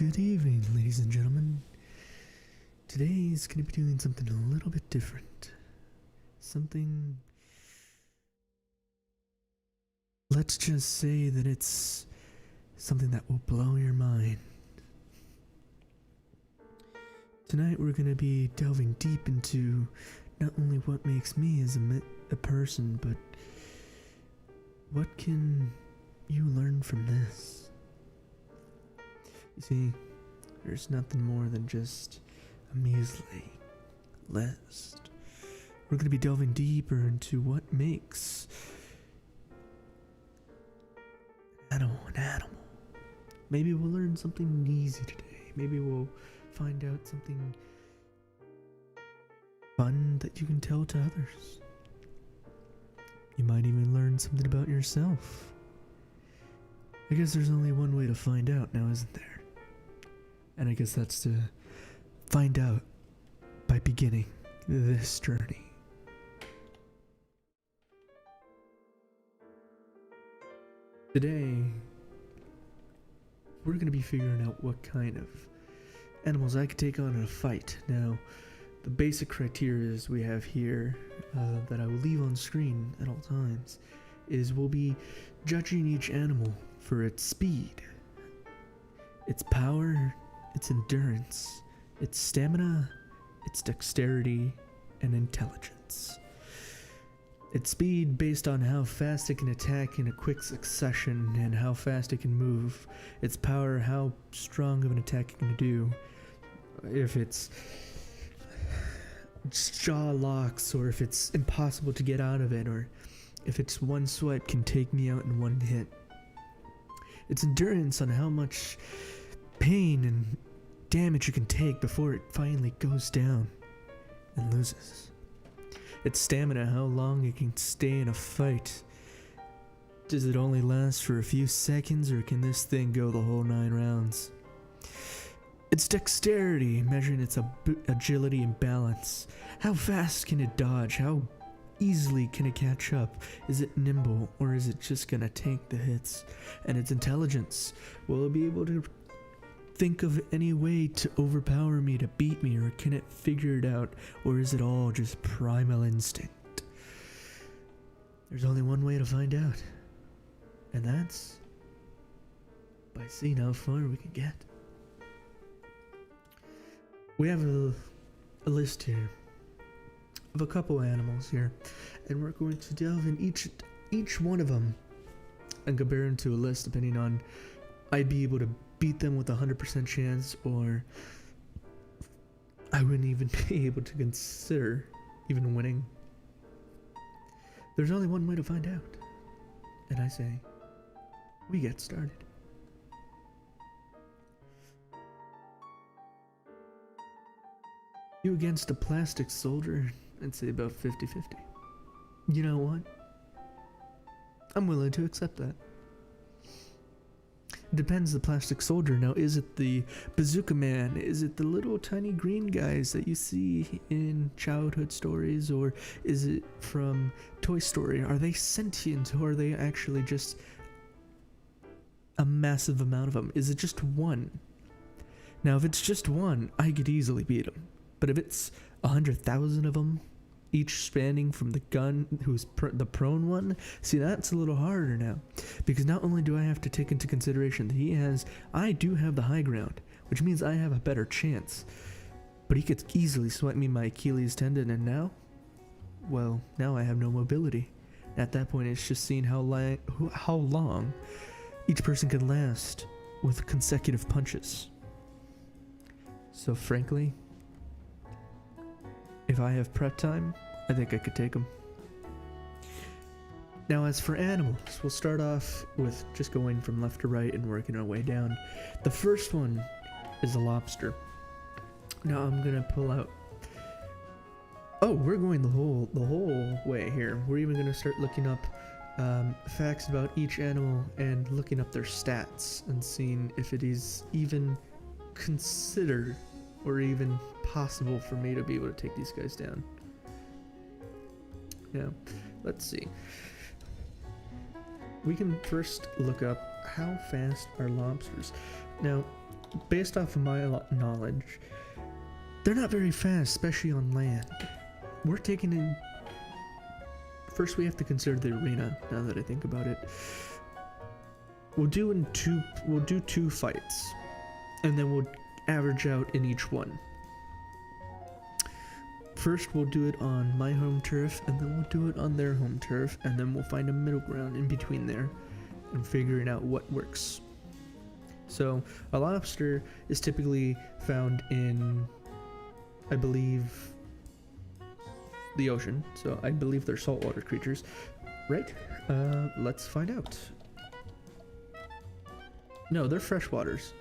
Good evening, ladies and gentlemen. Today is going to be doing something a little bit different. Something... Let's just say that it's something that will blow your mind. Tonight we're going to be delving deep into not only what makes me as a person, but what can you learn from this? You see, there's nothing more than just a measly list. We're going to be delving deeper into what makes an animal. Maybe we'll learn something easy today. Maybe we'll find out something fun that you can tell to others. You might even learn something about yourself. I guess there's only one way to find out now, isn't there? And I guess that's to find out by beginning this journey. Today, we're going to be figuring out what kind of animals I could take on in a fight. Now, the basic criteria we have here that I will leave on screen at all times is we'll be judging each animal for its speed, its power, its endurance, its stamina, its dexterity, and intelligence. Its speed based on how fast it can attack in a quick succession and how fast it can move. Its power, how strong of an attack it can do. If it's jaw locks, or if it's impossible to get out of it, or if it's one swipe can take me out in one hit. Its endurance on how much pain and damage you can take before it finally goes down and loses. Its stamina, how long it can stay in a fight. Does it only last for a few seconds, or can this thing go the whole 9 rounds? Its dexterity, measuring its agility and balance. How fast can it dodge? How easily can it catch up? Is it nimble, or is it just gonna tank the hits? And its intelligence, will it be able to think of any way to overpower me, to beat me, or can it figure it out, or is it all just primal instinct? There's only one way to find out, and that's by seeing how far we can get. We have a list here of a couple animals here, and we're going to delve in each one of them and compare them to a list depending on I'd be able to beat them with 100% chance, or I wouldn't even be able to consider even winning. There's only one way to find out, and I say we get started. You against a plastic soldier, I'd say about 50-50. You know what? I'm willing to accept that. Depends the plastic soldier. Now, is it the bazooka man? Is it the little tiny green guys that you see in childhood stories? Or is it from Toy Story? Are they sentient, or are they actually just a massive amount of them? Is it just one? Now, if it's just one, I could easily beat him. But if it's 100,000 of them, each spanning from the gun who's the prone one, see, that's a little harder now, because not only do I have to take into consideration that I do have the high ground, which means I have a better chance, but he could easily swipe me my Achilles tendon, and now I have no mobility. At that point, it's just seeing how long each person can last with consecutive punches. So frankly, if I have prep time, I think I could take them. Now, as for animals, we'll start off with just going from left to right and working our way down. The first one is a lobster. Now I'm gonna pull out. Oh, we're going the whole way here. We're even gonna start looking up facts about each animal and looking up their stats and seeing if it is even considered or even possible for me to be able to take these guys down. Now, let's see. We can first look up how fast are lobsters. Now, based off of my knowledge, they're not very fast, especially on land. We're taking in... First, we have to consider the arena, now that I think about it. We'll do two fights, and then we'll average out in each one. First, we'll do it on my home turf, and then we'll do it on their home turf, and then we'll find a middle ground in between there and figuring out what works. So, a lobster is typically found in, I believe, the ocean. So, I believe they're saltwater creatures, right? Let's find out. No, they're freshwaters.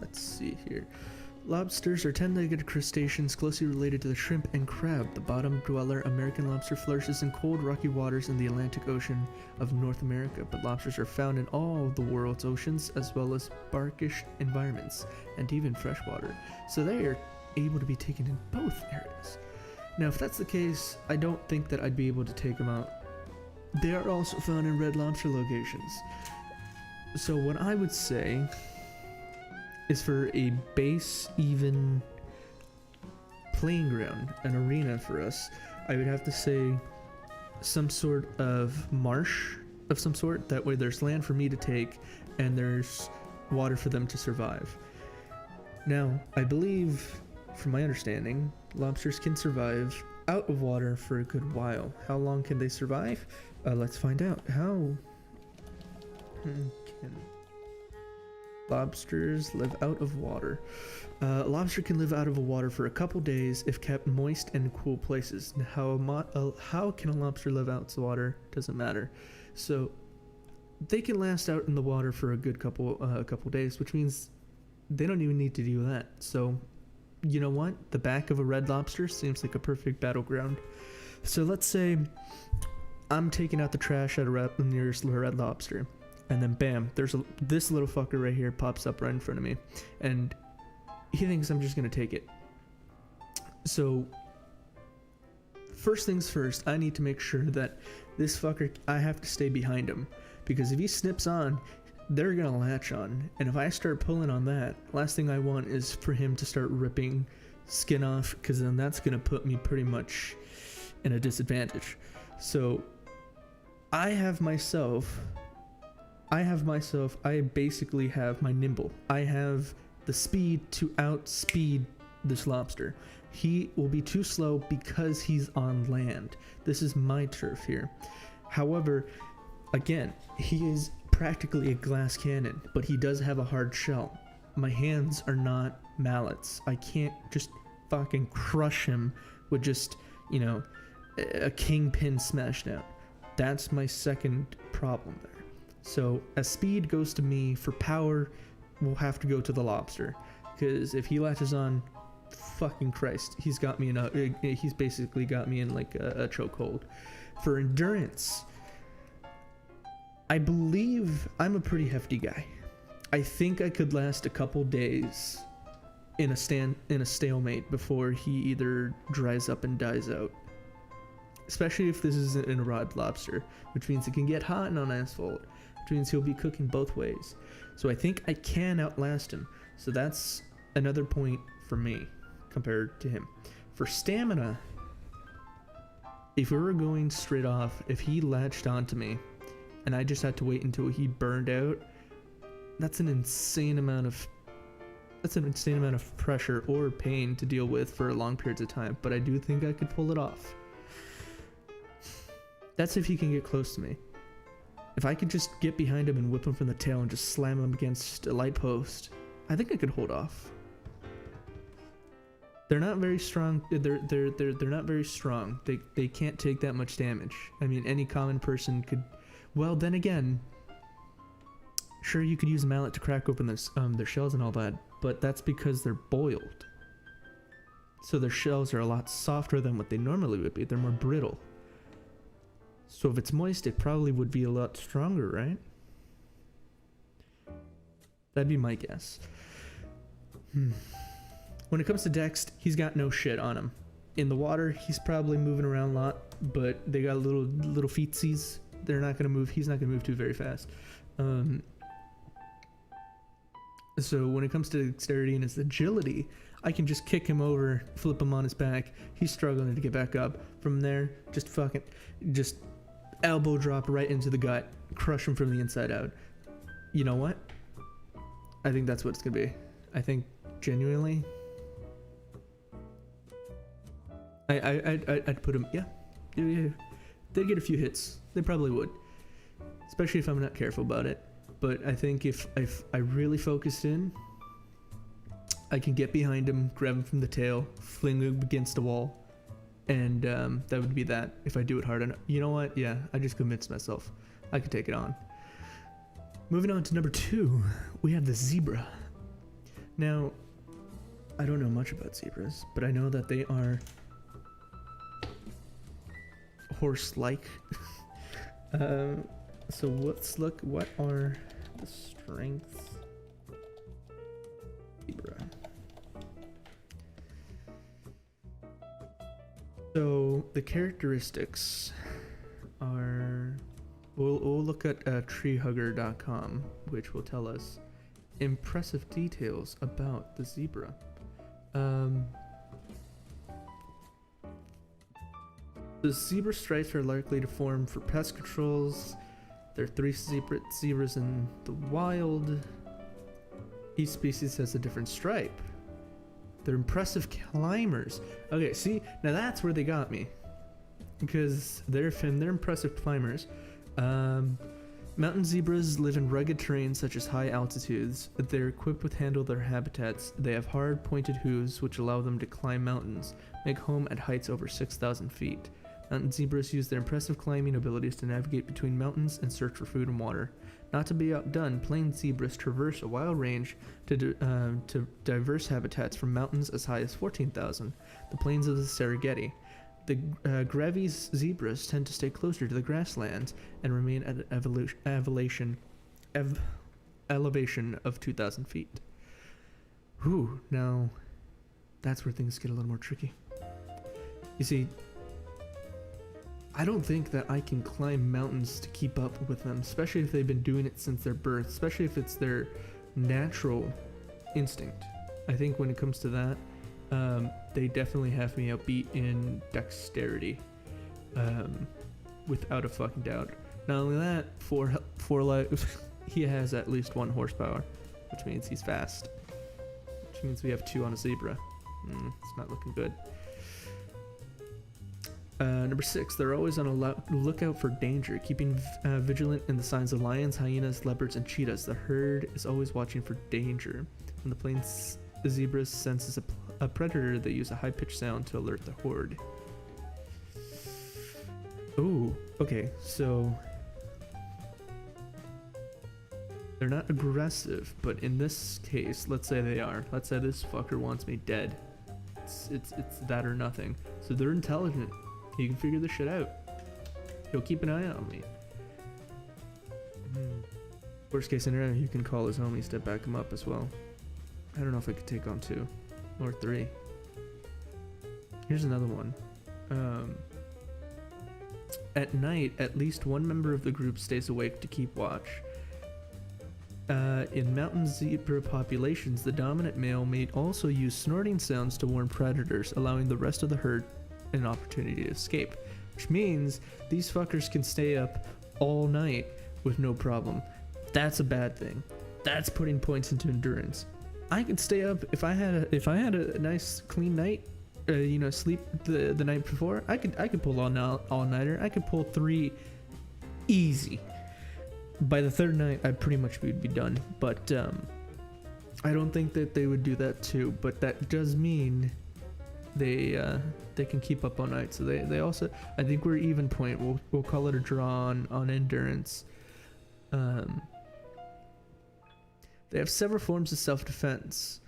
Let's see here. Lobsters are 10-legged crustaceans closely related to the shrimp and crab. The bottom dweller American lobster flourishes in cold, rocky waters in the Atlantic Ocean of North America, but lobsters are found in all the world's oceans as well as brackish environments and even freshwater, so they are able to be taken in both areas. Now, if that's the case, I don't think that I'd be able to take them out. They are also found in red lobster locations. So what I would say is for a base, even playing ground, an arena for us, I would have to say some sort of marsh of some sort. That way there's land for me to take and there's water for them to survive. Now, I believe, from my understanding, lobsters can survive out of water for a good while. How long can they survive? Let's find out. How can lobsters live out of water? A lobster can live out of water for a couple days if kept moist and cool places. How can a lobster live out of water? Doesn't matter. So they can last out in the water for a good couple days, which means they don't even need to do that. So you know what? The back of a red lobster seems like a perfect battleground. So let's say I'm taking out the trash at the nearest red lobster. And then bam, this little fucker right here pops up right in front of me. And he thinks I'm just going to take it. So first things first, I need to make sure that this fucker, I have to stay behind him. Because if he snips on, they're going to latch on. And if I start pulling on that, last thing I want is for him to start ripping skin off. Because then that's going to put me pretty much in a disadvantage. So I basically have my nimble. I have the speed to outspeed this lobster. He will be too slow because he's on land. This is my turf here. However, again, he is practically a glass cannon, but he does have a hard shell. My hands are not mallets. I can't just fucking crush him with just, you know, a kingpin smashed out. That's my second problem there. So as speed goes to me, for power, we'll have to go to the lobster. Because if he latches on, fucking Christ, he's basically got me in like a chokehold. For endurance, I believe I'm a pretty hefty guy. I think I could last a couple days in a stalemate before he either dries up and dies out. Especially if this isn't a red lobster, which means it can get hot and on asphalt, which means he'll be cooking both ways. So I think I can outlast him. So that's another point for me compared to him. For stamina, if we were going straight off, if he latched onto me and I just had to wait until he burned out, that's an insane amount of pressure or pain to deal with for long periods of time. But I do think I could pull it off. That's if he can get close to me. If I could just get behind him and whip him from the tail and just slam him against a light post, I think I could hold off. They're not very strong. They're not very strong. They can't take that much damage. I mean, any common person could. Well, then again, sure, you could use a mallet to crack open their shells and all that, but that's because they're boiled. So their shells are a lot softer than what they normally would be. They're more brittle. So if it's moist, it probably would be a lot stronger, right? That'd be my guess. When it comes to Dex, he's got no shit on him. In the water, he's probably moving around a lot, but they got little feetsies. they're not going to move. He's not going to move too very fast. So when it comes to dexterity and his agility, I can just kick him over, flip him on his back. He's struggling to get back up. From there, just elbow drop right into the gut, crush him from the inside out. You know what? I think that's what it's gonna be. I think genuinely, I'd put him. Yeah, they'd get a few hits. They probably would, especially if I'm not careful about it. But I think if I really focused in, I can get behind him, grab him from the tail, fling him against the wall, and that would be that if I do it hard enough. You know what? Yeah, I just convinced myself I could take it on. Moving on to number 2, we have the zebra. Now, I don't know much about zebras, but I know that they are horse-like. So let's look, what are the strengths? Zebra. So the characteristics are, we'll look at treehugger.com, which will tell us impressive details about the zebra. The zebra stripes are likely to form for pest controls. There are 3 zebras in the wild. Each species has a different stripe. They're impressive climbers. Okay, see, now that's where they got me, because they're impressive climbers. Mountain zebras live in rugged terrain such as high altitudes. They're equipped with handle their habitats. They have hard, pointed hooves which allow them to climb mountains, make home at heights over 6,000 feet. Mountain zebras use their impressive climbing abilities to navigate between mountains and search for food and water. Not to be outdone, plain zebras traverse a wide range to diverse habitats from mountains as high as 14,000, the plains of the Serengeti. The Grevy's zebras tend to stay closer to the grasslands and remain at an elevation of 2,000 feet. Whew, now that's where things get a little more tricky. You see, I don't think that I can climb mountains to keep up with them, especially if they've been doing it since their birth, especially if it's their natural instinct. I think when it comes to that, they definitely have me outbeat in dexterity, without a fucking doubt. Not only that, four legs, he has at least 1 horsepower, which means he's fast, which means we have 2 on a zebra. It's not looking good. Number 6, they're always on a lookout for danger, keeping vigilant in the signs of lions, hyenas, leopards, and cheetahs. The herd is always watching for danger. When the plains zebra senses a predator, they use a high-pitched sound to alert the horde. Ooh, okay, so they're not aggressive, but in this case, let's say they are. Let's say this fucker wants me dead. It's that or nothing. So they're intelligent. He can figure this shit out. He'll keep an eye on me. Worst case scenario, you can call his homies to back him up as well. I don't know if I could take on 2 or 3. Here's another one. At night, at least one member of the group stays awake to keep watch. In mountain zebra populations, the dominant male may also use snorting sounds to warn predators, allowing the rest of the herd an opportunity to escape. Which means these fuckers can stay up all night with no problem. That's a bad thing. That's putting points into endurance. I could stay up if I had a nice clean night, sleep the night before. I could pull all nighter. I could pull 3 easy. By the 3rd night, I pretty much would be done. But I don't think that they would do that too. But that does mean they can keep up all night. So they also, I think we're even point. We'll call it a draw on endurance. They have several forms of self-defense.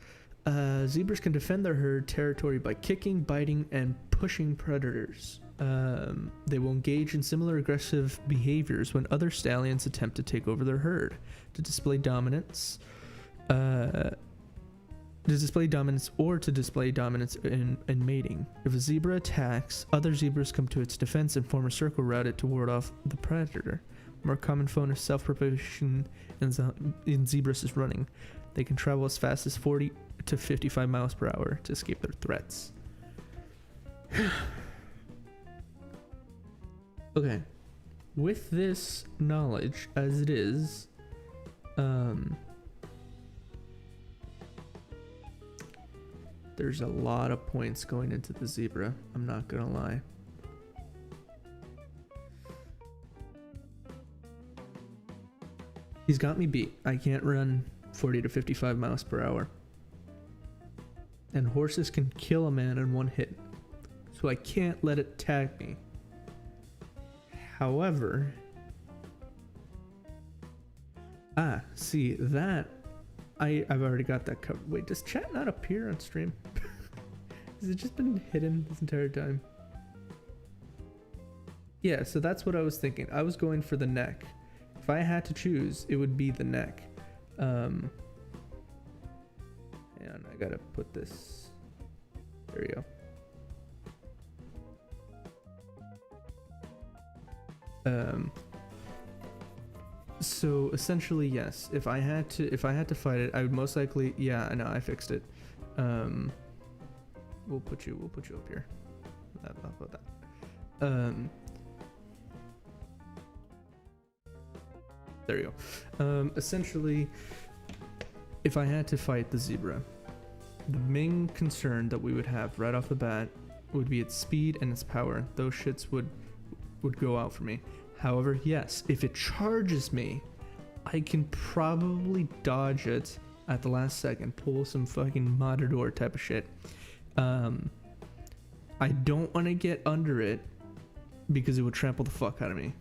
Zebras can defend their herd territory by kicking, biting, and pushing predators. They will engage in similar aggressive behaviors when other stallions attempt to take over their herd. To display dominance, to display dominance or to display dominance in mating. If a zebra attacks, other zebras come to its defense and form a circle around it to ward off the predator. More common phone is self-propagation in zebras is running. They can travel as fast as 40 to 55 miles per hour to escape their threats. Okay. With this knowledge as it is, there's a lot of points going into the zebra, I'm not gonna lie. He's got me beat. I can't run 40 to 55 miles per hour. And horses can kill a man in one hit. So I can't let it tag me. However... see, that... I've already got that covered. Wait, does chat not appear on stream? Has it just been hidden this entire time? Yeah, so that's what I was thinking. I was going for the neck. If I had to choose, it would be the neck. And I gotta put this... There we go. So essentially, yes. If I had to fight it, I would most likely. Yeah, I know. I fixed it. We'll put you up here. How about that? There you go. Essentially, if I had to fight the zebra, the main concern that we would have right off the bat would be its speed and its power. Those shits would go out for me. However, yes, if it charges me, I can probably dodge it at the last second, pull some fucking matador type of shit. I don't want to get under it because it would trample the fuck out of me.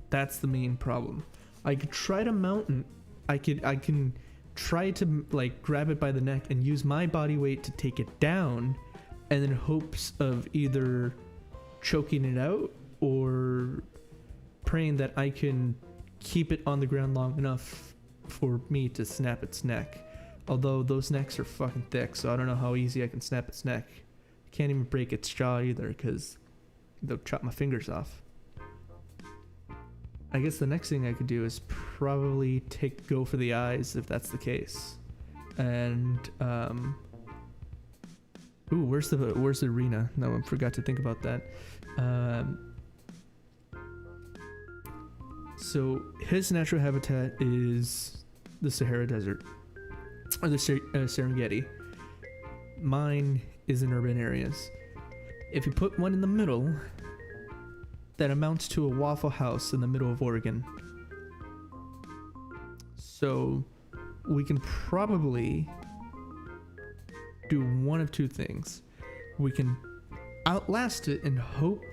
That's the main problem. I could try to mount it. I can try to like grab it by the neck and use my body weight to take it down, and in hopes of either choking it out or praying that I can keep it on the ground long enough for me to snap its neck. Although those necks are fucking thick, so I don't know how easy I can snap its neck. Can't even break its jaw either, because they'll chop my fingers off. I guess the next thing I could do is probably go for the eyes, if that's the case. And ooh, where's the arena? No, I forgot to think about that. So his natural habitat is the Sahara Desert, or the Serengeti. Mine is in urban areas. If you put one in the middle, that amounts to a Waffle House in the middle of Oregon. So we can probably do one of two things. We can outlast it and hope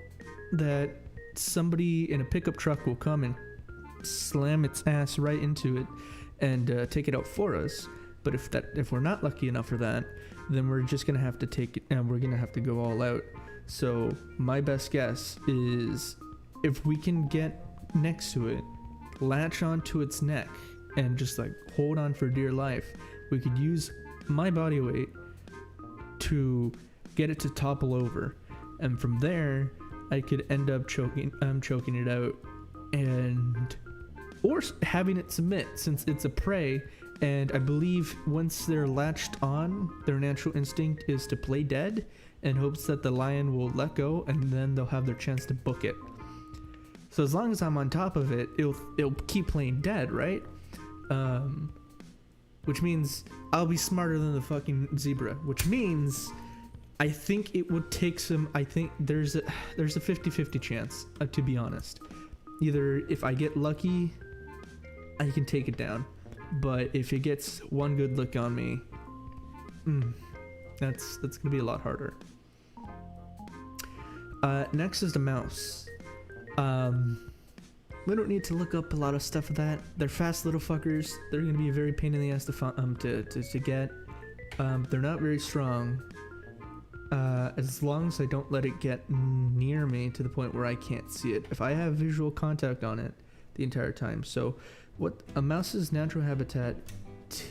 that somebody in a pickup truck will come and slam its ass right into it and take it out for us. But if we're not lucky enough for that, then we're just gonna have to take it, and we're gonna have to go all out. So my best guess is, if we can get next to it, latch onto its neck, and just like hold on for dear life, we could use my body weight to get it to topple over, and from there I could end up choking it out, or having it submit, since it's a prey. And I believe once they're latched on, their natural instinct is to play dead in hopes that the lion will let go, and then they'll have their chance to book it. So as long as I'm on top of it, it'll keep playing dead, right? Which means I'll be smarter than the fucking zebra, which means I think it would take some. I think there's a 50-50 chance, to be honest. Either if I get lucky, I can take it down. But if it gets one good look on me, that's gonna be a lot harder. Next is the mouse. We don't need to look up a lot of stuff for that. They're fast little fuckers. They're gonna be a very pain in the ass to get. They're not very strong. As long as I don't let it get near me to the point where I can't see it. If I have visual contact on it the entire time. So what a mouse's natural habitat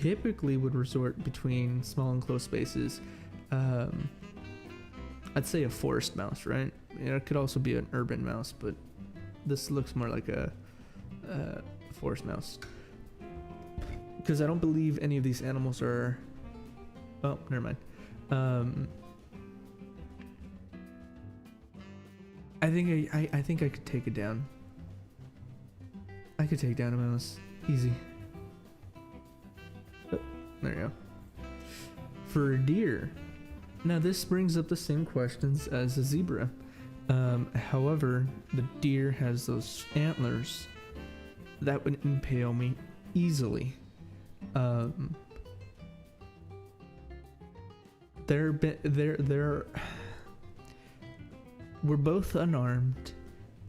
typically would resort between small and close spaces. I'd say a forest mouse, right? It could also be an urban mouse, but this looks more like a forest mouse. Because I don't believe any of these animals are... Oh, never mind. I think I could take it down. I could take down a mouse. Easy. Oh, there you go. For a deer. Now this brings up the same questions as a zebra. However, the deer has those antlers that would impale me easily. We're both unarmed,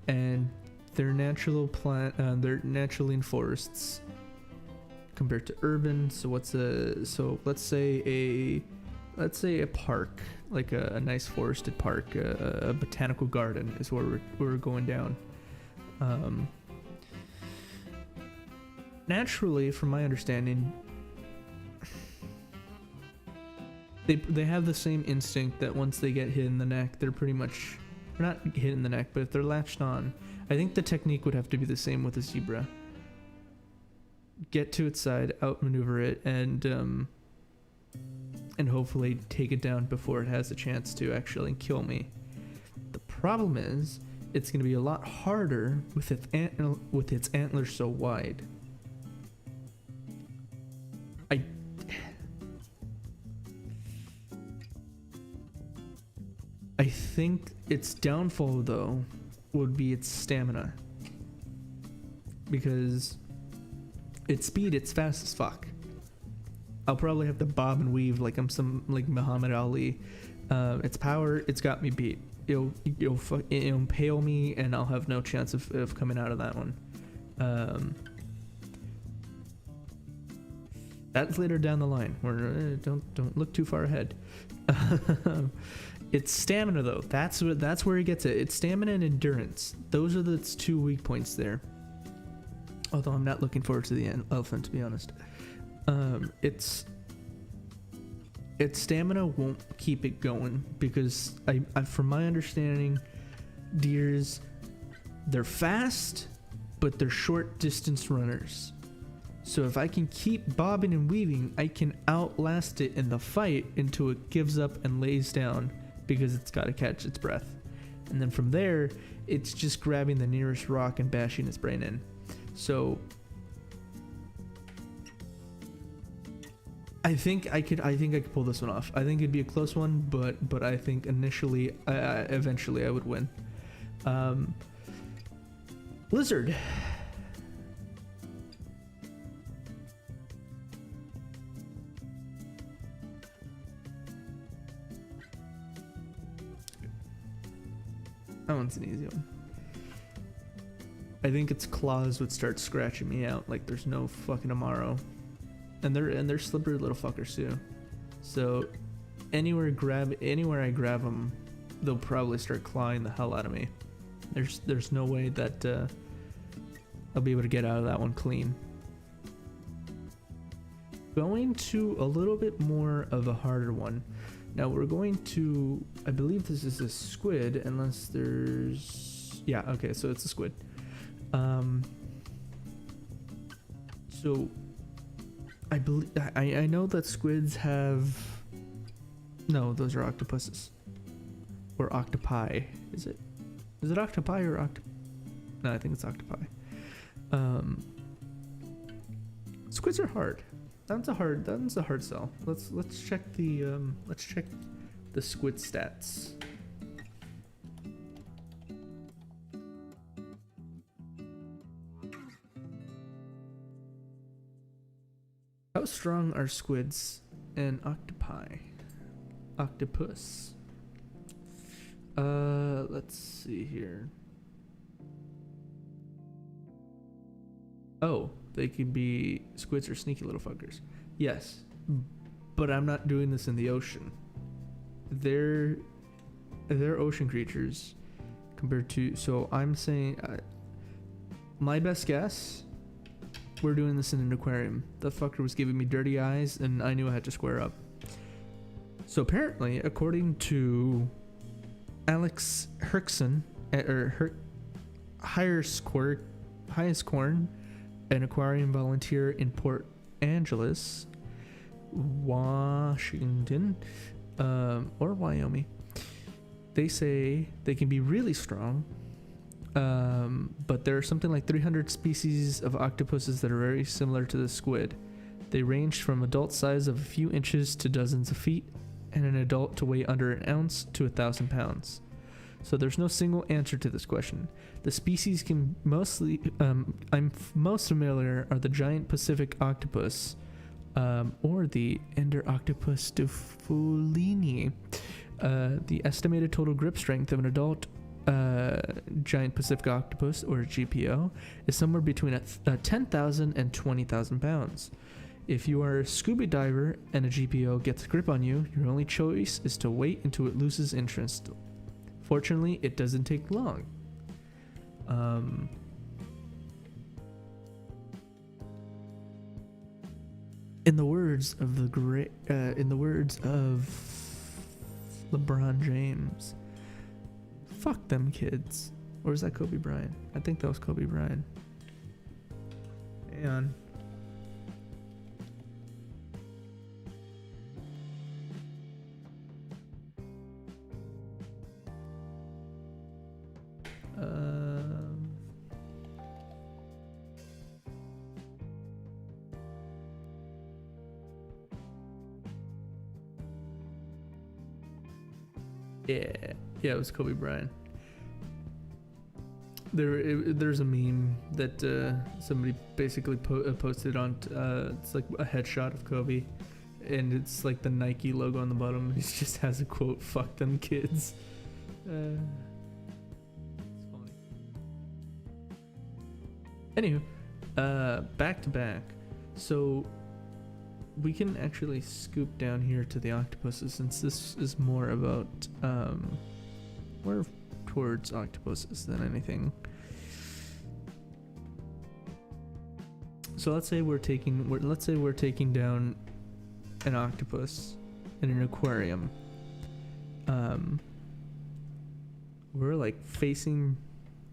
and they're they're naturally in forests compared to urban. So let's say a park, like a nice forested park, a botanical garden is where we're going down. Naturally, from my understanding, they have the same instinct that once they get hit in the neck, they're pretty much, not hit in the neck, but if they're latched on, I think the technique would have to be the same with a zebra. Get to its side, outmaneuver it, and hopefully take it down before it has a chance to actually kill me. The problem is, it's going to be a lot harder with its antlers so wide. I think its downfall, though, would be its stamina. Because its speed, it's fast as fuck. I'll probably have to bob and weave like I'm some like Muhammad Ali. Its power, it's got me beat. It'll impale me, and I'll have no chance of coming out of that one. That's later down the line. Don't look too far ahead. It's stamina, though. That's where he gets it. It's stamina and endurance. Those are the two weak points there. Although I'm not looking forward to the elephant, to be honest. Its stamina won't keep it going because I from my understanding, deers, they're fast, but they're short distance runners. So if I can keep bobbing and weaving, I can outlast it in the fight until it gives up and lays down because it's got to catch its breath. And then from there, it's just grabbing the nearest rock and bashing its brain in. So I think I could pull this one off. I think it'd be a close one, but I think eventually I would win. Lizard. That one's an easy one. I think its claws would start scratching me out like there's no fucking tomorrow. And they're slippery little fuckers too. So anywhere I grab them, they'll probably start clawing the hell out of me. There's no way that I'll be able to get out of that one clean. Going to a little bit more of a harder one. Now we're going to, I believe this is a squid, unless there's, yeah, okay, so it's a squid. So I believe, I know that squids have, no, those are octopuses. Or octopi, is it? Is it octopi or no, I think it's octopi. Squids are hard. That's a hard sell. Let's check the squid stats. How strong are squids and octopus? Let's see here. Oh, they can be, squids are sneaky little fuckers. Yes, but I'm not doing this in the ocean. They're ocean creatures compared to, so I'm saying my best guess we're doing this in an aquarium. The fucker was giving me dirty eyes, and I knew I had to square up. So apparently, according to Alex Herkson, Highest Corn, an aquarium volunteer in Port Angeles, Washington, or Wyoming, they say they can be really strong, but there are something like 300 species of octopuses that are very similar to the squid. They range from adult size of a few inches to dozens of feet, and an adult to weigh under an ounce to 1,000 pounds. So there's no single answer to this question. The species can mostly, I'm most familiar are the giant Pacific octopus, or the Enteroctopus dufulini. The estimated total grip strength of an adult giant Pacific octopus, or GPO, is somewhere between 10,000 and 20,000 pounds. If you are a scuba diver and a GPO gets a grip on you, your only choice is to wait until it loses interest. Fortunately, it doesn't take long. In the words of LeBron James, fuck them kids. Or is that Kobe Bryant? I think that was Kobe Bryant. Hang on. Yeah, it was Kobe Bryant. There's a meme that somebody basically posted on. It's like a headshot of Kobe, and it's like the Nike logo on the bottom. He just has a quote: "Fuck them kids." It's funny. Anywho, back to back. So we can actually scoop down here to the octopuses, since this is more about more towards octopuses than anything. So let's say we're taking down an octopus in an aquarium. We're like facing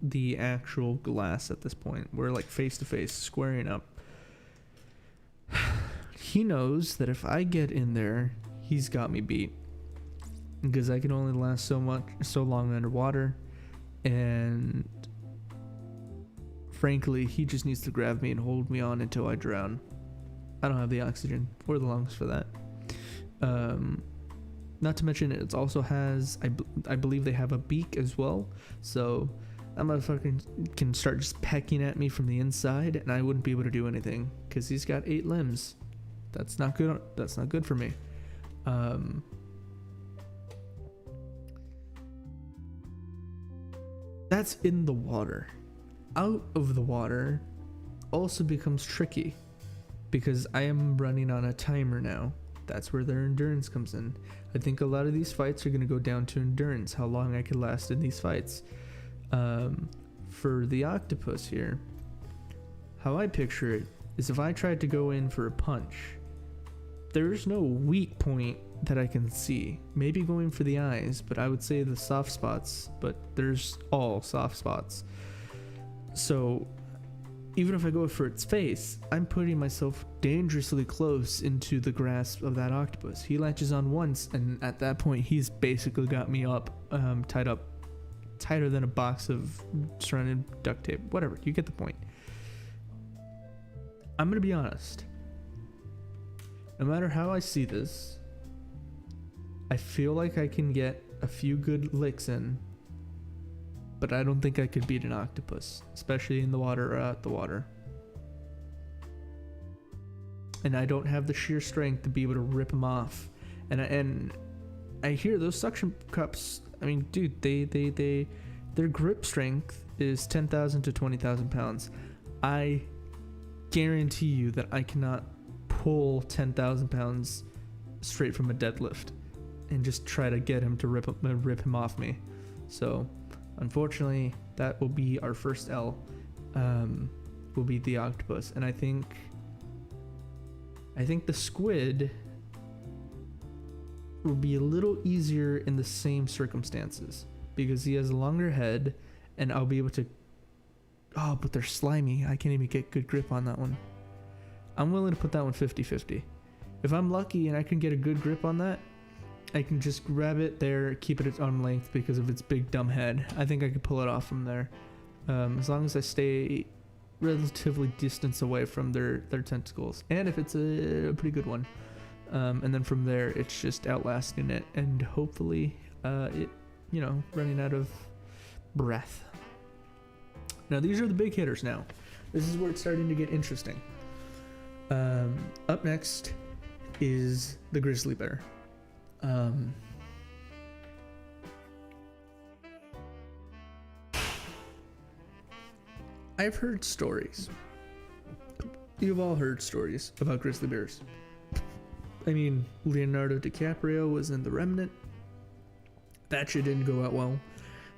the actual glass at this point. We're like face to face, squaring up. He knows that if I get in there, he's got me beat, because I can only last so long underwater, and frankly, he just needs to grab me and hold me on until I drown. I don't have the oxygen or the lungs for that. Not to mention, it also has, I believe they have a beak as well, so that motherfucker can start just pecking at me from the inside, and I wouldn't be able to do anything, because he's got 8 limbs. That's not good. That's not good for me. That's in the water. Out of the water also becomes tricky, because I am running on a timer now. That's where their endurance comes in. I think a lot of these fights are going to go down to endurance, how long I can last in these fights. For the octopus here, how I picture it is, if I tried to go in for a punch, there's no weak point that I can see. Maybe going for the eyes, but I would say the soft spots, but there's all soft spots. So even if I go for its face, I'm putting myself dangerously close into the grasp of that octopus. He latches on once, and at that point, he's basically got me up, tied up, tighter than a box of surrounded duct tape. Whatever, you get the point. I'm gonna be honest. No matter how I see this, I feel like I can get a few good licks in, but I don't think I could beat an octopus, especially in the water or out the water. And I don't have the sheer strength to be able to rip them off. And I hear those suction cups, I mean, dude, their grip strength is 10,000 to 20,000 pounds. I guarantee you that I cannot pull 10,000 pounds straight from a deadlift and just try to get him to rip him off me. So unfortunately, that will be our first L. will be the octopus, and I think the squid will be a little easier in the same circumstances because he has a longer head, and I'll be able to. Oh, but they're slimy. I can't even get good grip on that one. I'm willing to put that one 50-50. If I'm lucky and I can get a good grip on that, I can just grab it there, keep it at arm length because of its big dumb head. I think I could pull it off from there. As long as I stay relatively distance away from their tentacles. And if it's a pretty good one. And then from there, it's just outlasting it and hopefully it, running out of breath. Now, these are the big hitters now. This is where it's starting to get interesting. Up next is the grizzly bear. I've heard stories. You've all heard stories about grizzly bears. I mean, Leonardo DiCaprio was in The Remnant. That shit didn't go out well.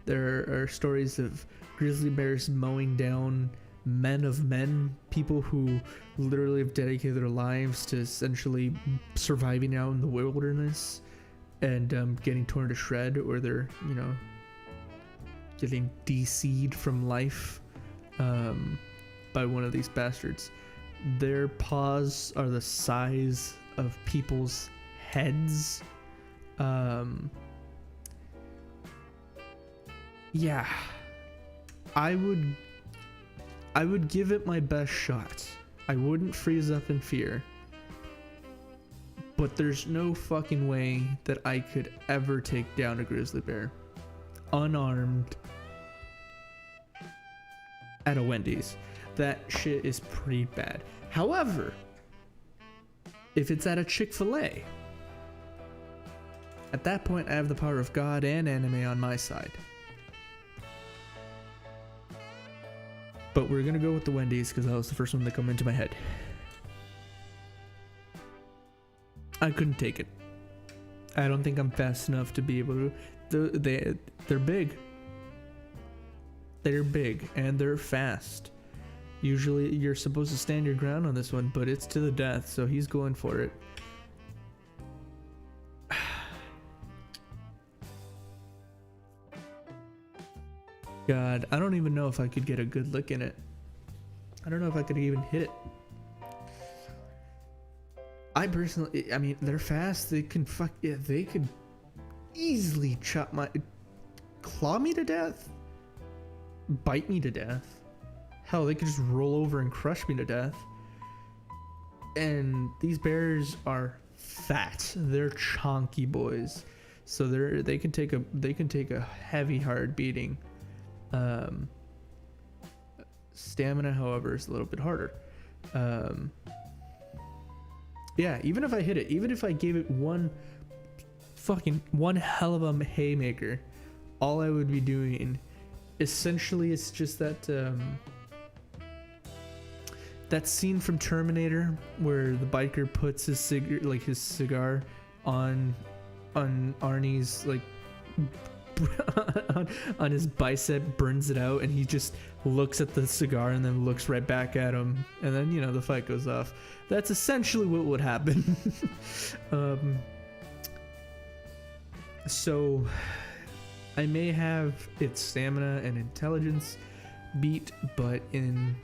There are stories of grizzly bears mowing down men of men, people who literally have dedicated their lives to essentially surviving out in the wilderness and getting torn to shred, or they're, getting DC'd from life by one of these bastards. Their paws are the size of people's heads. Yeah, I would give it my best shot. I wouldn't freeze up in fear. But there's no fucking way that I could ever take down a grizzly bear unarmed at a Wendy's. That shit is pretty bad. However, if it's at a Chick-fil-A, at that point I have the power of God and anime on my side. But we're gonna go with the Wendy's because that was the first one that come into my head. I couldn't take it. I don't think I'm fast enough to be able to. They're big. They're big and they're fast. Usually you're supposed to stand your ground on this one, but it's to the death, so he's going for it. God, I don't even know if I could get a good look in it. I don't know if I could even hit it. I personally, I mean, they're fast. They can they could easily claw me to death, bite me to death. Hell, they could just roll over and crush me to death. And these bears are fat. They're chonky boys, so they can take a heavy, hard beating. Stamina, however, is a little bit harder. Yeah, even if I hit it, even if I gave it one hell of a haymaker, all I would be doing essentially is just that scene from Terminator where the biker puts his cigar on Arnie's on his bicep, burns it out, and he just looks at the cigar and then looks right back at him, and then the fight goes off. That's essentially what would happen. So I may have its stamina and intelligence beat, but in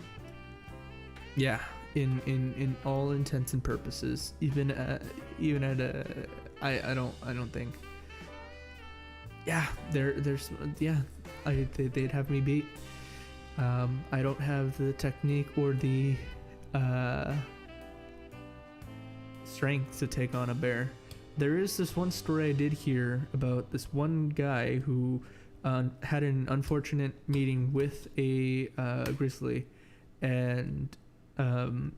all intents and purposes, even at I don't think. Yeah, they'd have me beat. I don't have the technique or the strength to take on a bear. There is this one story I did hear about this one guy who had an unfortunate meeting with a grizzly, and from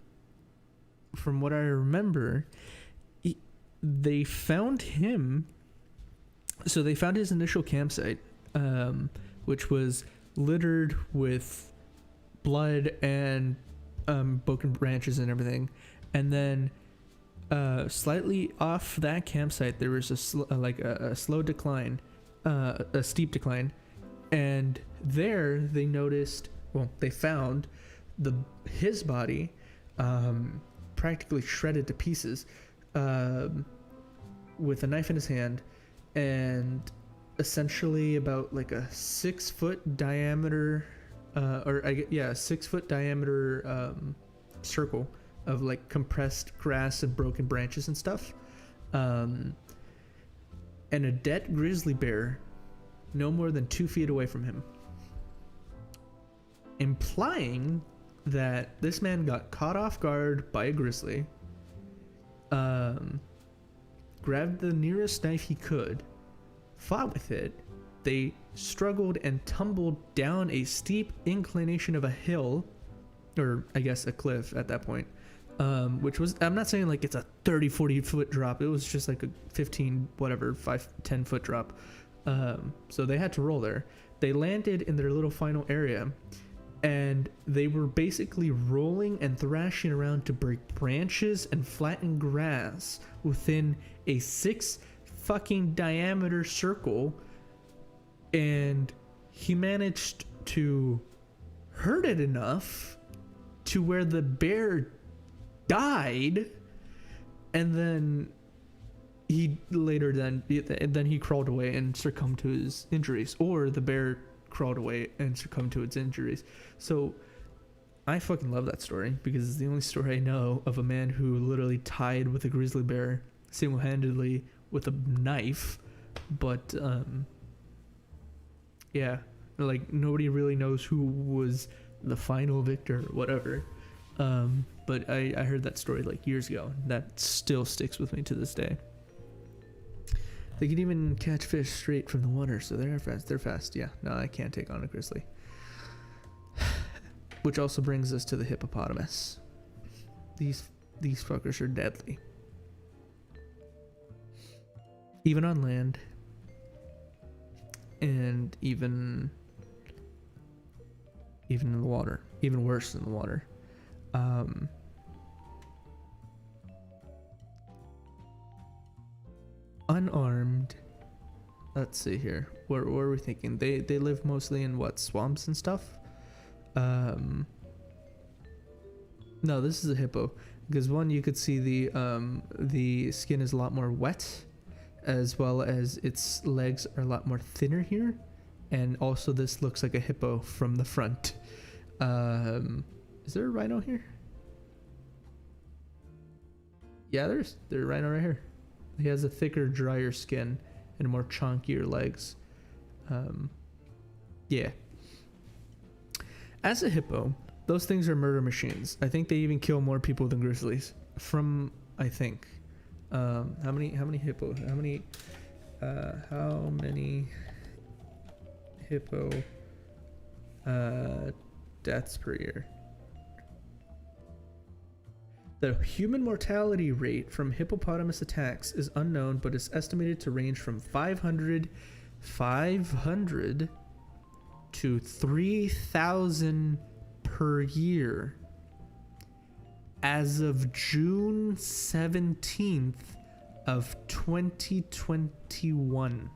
what I remember, they found him. So they found his initial campsite, which was littered with blood and broken branches and everything. And then slightly off that campsite, there was a slow decline, a steep decline. And there they found his body practically shredded to pieces with a knife in his hand, and essentially about like a 6-foot diameter 6-foot diameter circle of like compressed grass and broken branches and stuff, and a dead grizzly bear no more than 2 feet away from him, implying that this man got caught off guard by a grizzly, grabbed the nearest knife he could, fought with it. They struggled and tumbled down a steep inclination of a hill, or I guess a cliff at that point, which was, I'm not saying like it's a 30-40 foot drop, it was just like a 15 whatever 5-10 foot drop. So they had to roll there. They landed in their little final area, and they were basically rolling and thrashing around to break branches and flatten grass within a 6 fucking diameter circle, and he managed to hurt it enough to where the bear died, and then he crawled away and succumbed to his injuries, or the bear crawled away and succumbed to its injuries. So I fucking love that story, because it's the only story I know of a man who literally tied with a grizzly bear single-handedly with a knife. But yeah, like nobody really knows who was the final victor or whatever. But I heard that story like years ago. That still sticks with me to this day. They can even catch fish straight from the water, so they're fast. Yeah, no, I can't take on a grizzly. Which also brings us to the hippopotamus. These fuckers are deadly. Even on land, and even in the water, even worse than the water. Unarmed. Let's see here. Where are we thinking? They live mostly in what, swamps and stuff? No, this is a hippo, because one, you could see the skin is a lot more wet, as well as its legs are a lot more thinner here, and also this looks like a hippo from the front. Is there a rhino here? Yeah, there's a rhino right here. He has a thicker, drier skin and more chunkier legs. Yeah. As a hippo, those things are murder machines. I think they even kill more people than grizzlies. I think. How many hippo? How many hippo deaths per year? The human mortality rate from hippopotamus attacks is unknown, but is estimated to range from 500 to 3,000 per year as of June 17th of 2021.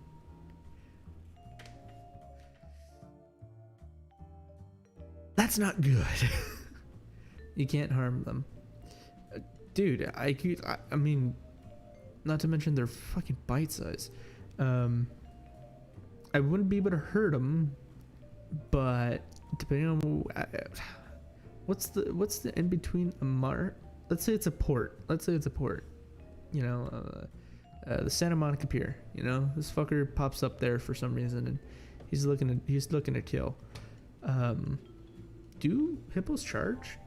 That's not good. You can't harm them. Dude, I mean, not to mention they're fucking bite size. I wouldn't be able to hurt them, but depending on what's the in between a mart. Let's say it's a port. You know, the Santa Monica Pier. You know, this fucker pops up there for some reason, and he's looking to kill. Do hippos charge?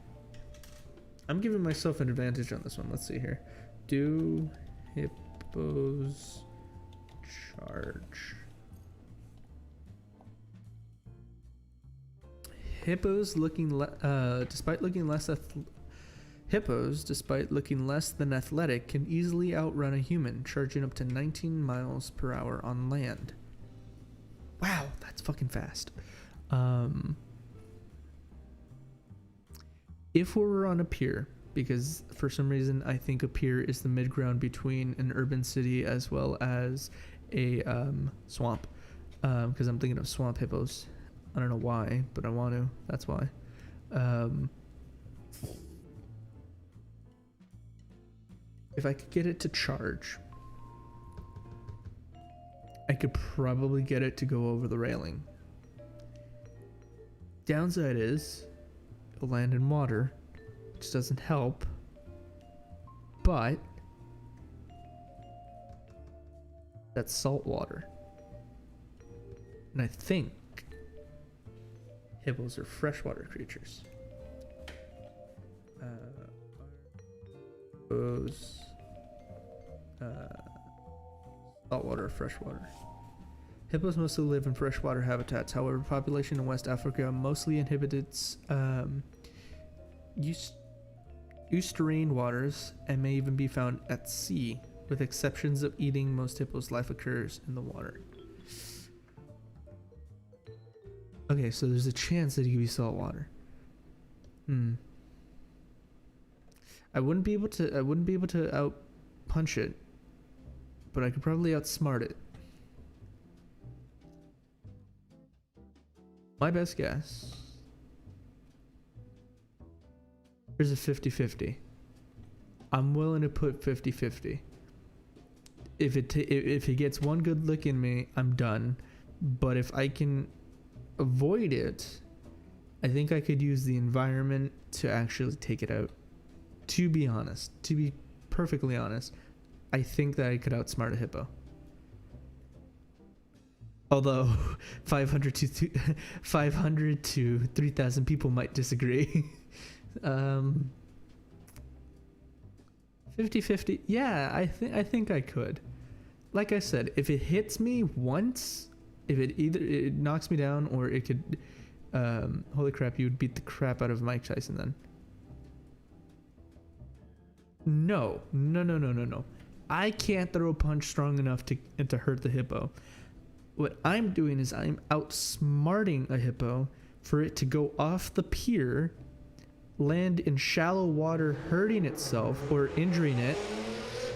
I'm giving myself an advantage on this one. Let's see here. Do hippos charge? Hippos, despite looking less than athletic, can easily outrun a human, charging up to 19 miles per hour on land. Wow, that's fucking fast. If we were on a pier, because for some reason I think a pier is the mid-ground between an urban city as well as a swamp, because I'm thinking of swamp hippos. I don't know why, but I want to. That's why. If I could get it to charge, I could probably get it to go over the railing. Downside is it'll land in water, which doesn't help, but that's salt water. And I think hippos are freshwater creatures. Hippos, saltwater or freshwater. Hippos mostly live in freshwater habitats. However, population in West Africa mostly inhabits estuarine waters and may even be found at sea. With exceptions of eating, most hippos' life occurs in the water. Okay, so there's a chance that it could be salt water. I wouldn't be able to out punch it, but I could probably outsmart it. My best guess is a 50-50. I'm willing to put 50-50. If it gets one good lick in me, I'm done. But if I can avoid it, I think I could use the environment to actually take it out. To be honest, to be perfectly honest, I think that I could outsmart a hippo. Although 500 to 3,000 people might disagree. 50-50. Yeah, I think I could. Like I said, if it hits me once, if it knocks me down, or it could holy crap, you would beat the crap out of Mike Tyson then. No. I can't throw a punch strong enough to hurt the hippo. What I'm doing is I'm outsmarting a hippo for it to go off the pier, land in shallow water, hurting itself or injuring it,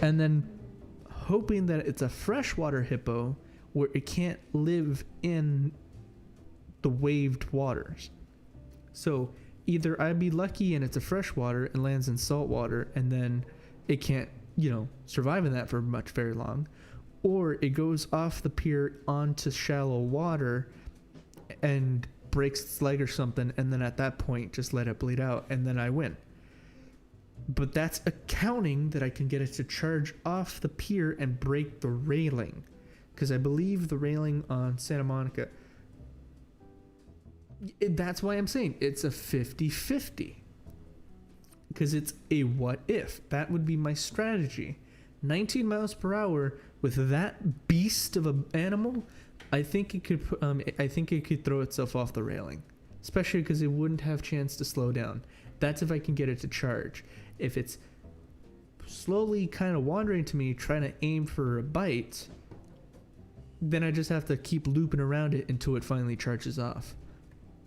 and then hoping that it's a freshwater hippo where it can't live in the waved waters. So either I'd be lucky and it's a freshwater and lands in salt water, and then it can't, survive in that for very long, or it goes off the pier onto shallow water and breaks its leg or something, and then at that point just let it bleed out, and then I win. But that's accounting that I can get it to charge off the pier and break the railing, because I believe the railing on Santa Monica, that's why I'm saying it's a 50-50, because it's a what if. That would be my strategy. 19 miles per hour with that beast of an animal, I think it could throw itself off the railing, especially because it wouldn't have chance to slow down. That's if I can get it to charge. If it's slowly kind of wandering to me, trying to aim for a bite, then I just have to keep looping around it until it finally charges off.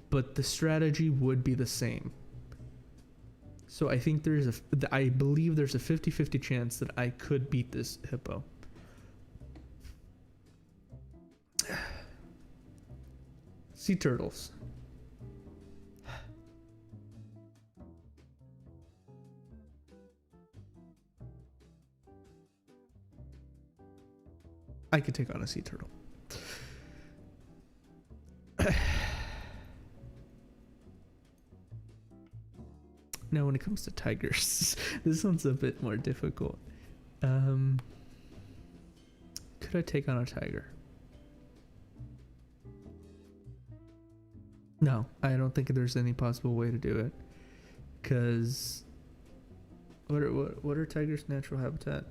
But the strategy would be the same. So I think I believe there's a 50-50 chance that I could beat this hippo. Sea turtles. I could take on a sea turtle. Now, when it comes to tigers, this one's a bit more difficult. Could I take on a tiger? No, I don't think there's any possible way to do it. Because what are tigers' natural habitat?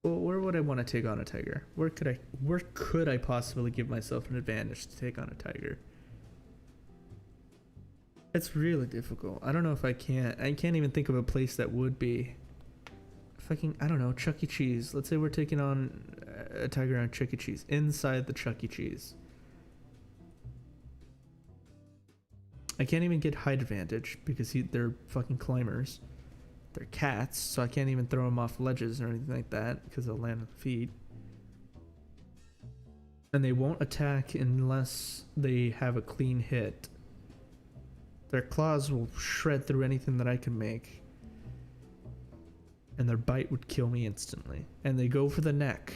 Well, where would I want to take on a tiger? Where could I possibly give myself an advantage to take on a tiger? It's really difficult. I don't know if I can't even think of a place that would be. I don't know, Chuck E. Cheese. Let's say we're taking on a tiger on Chuck E. Cheese, inside the Chuck E. Cheese. I can't even get height advantage because they're fucking climbers. They're cats, so I can't even throw them off ledges or anything like that because they'll land on the feet. And they won't attack unless they have a clean hit. Their claws will shred through anything that I can make. And their bite would kill me instantly. And they go for the neck.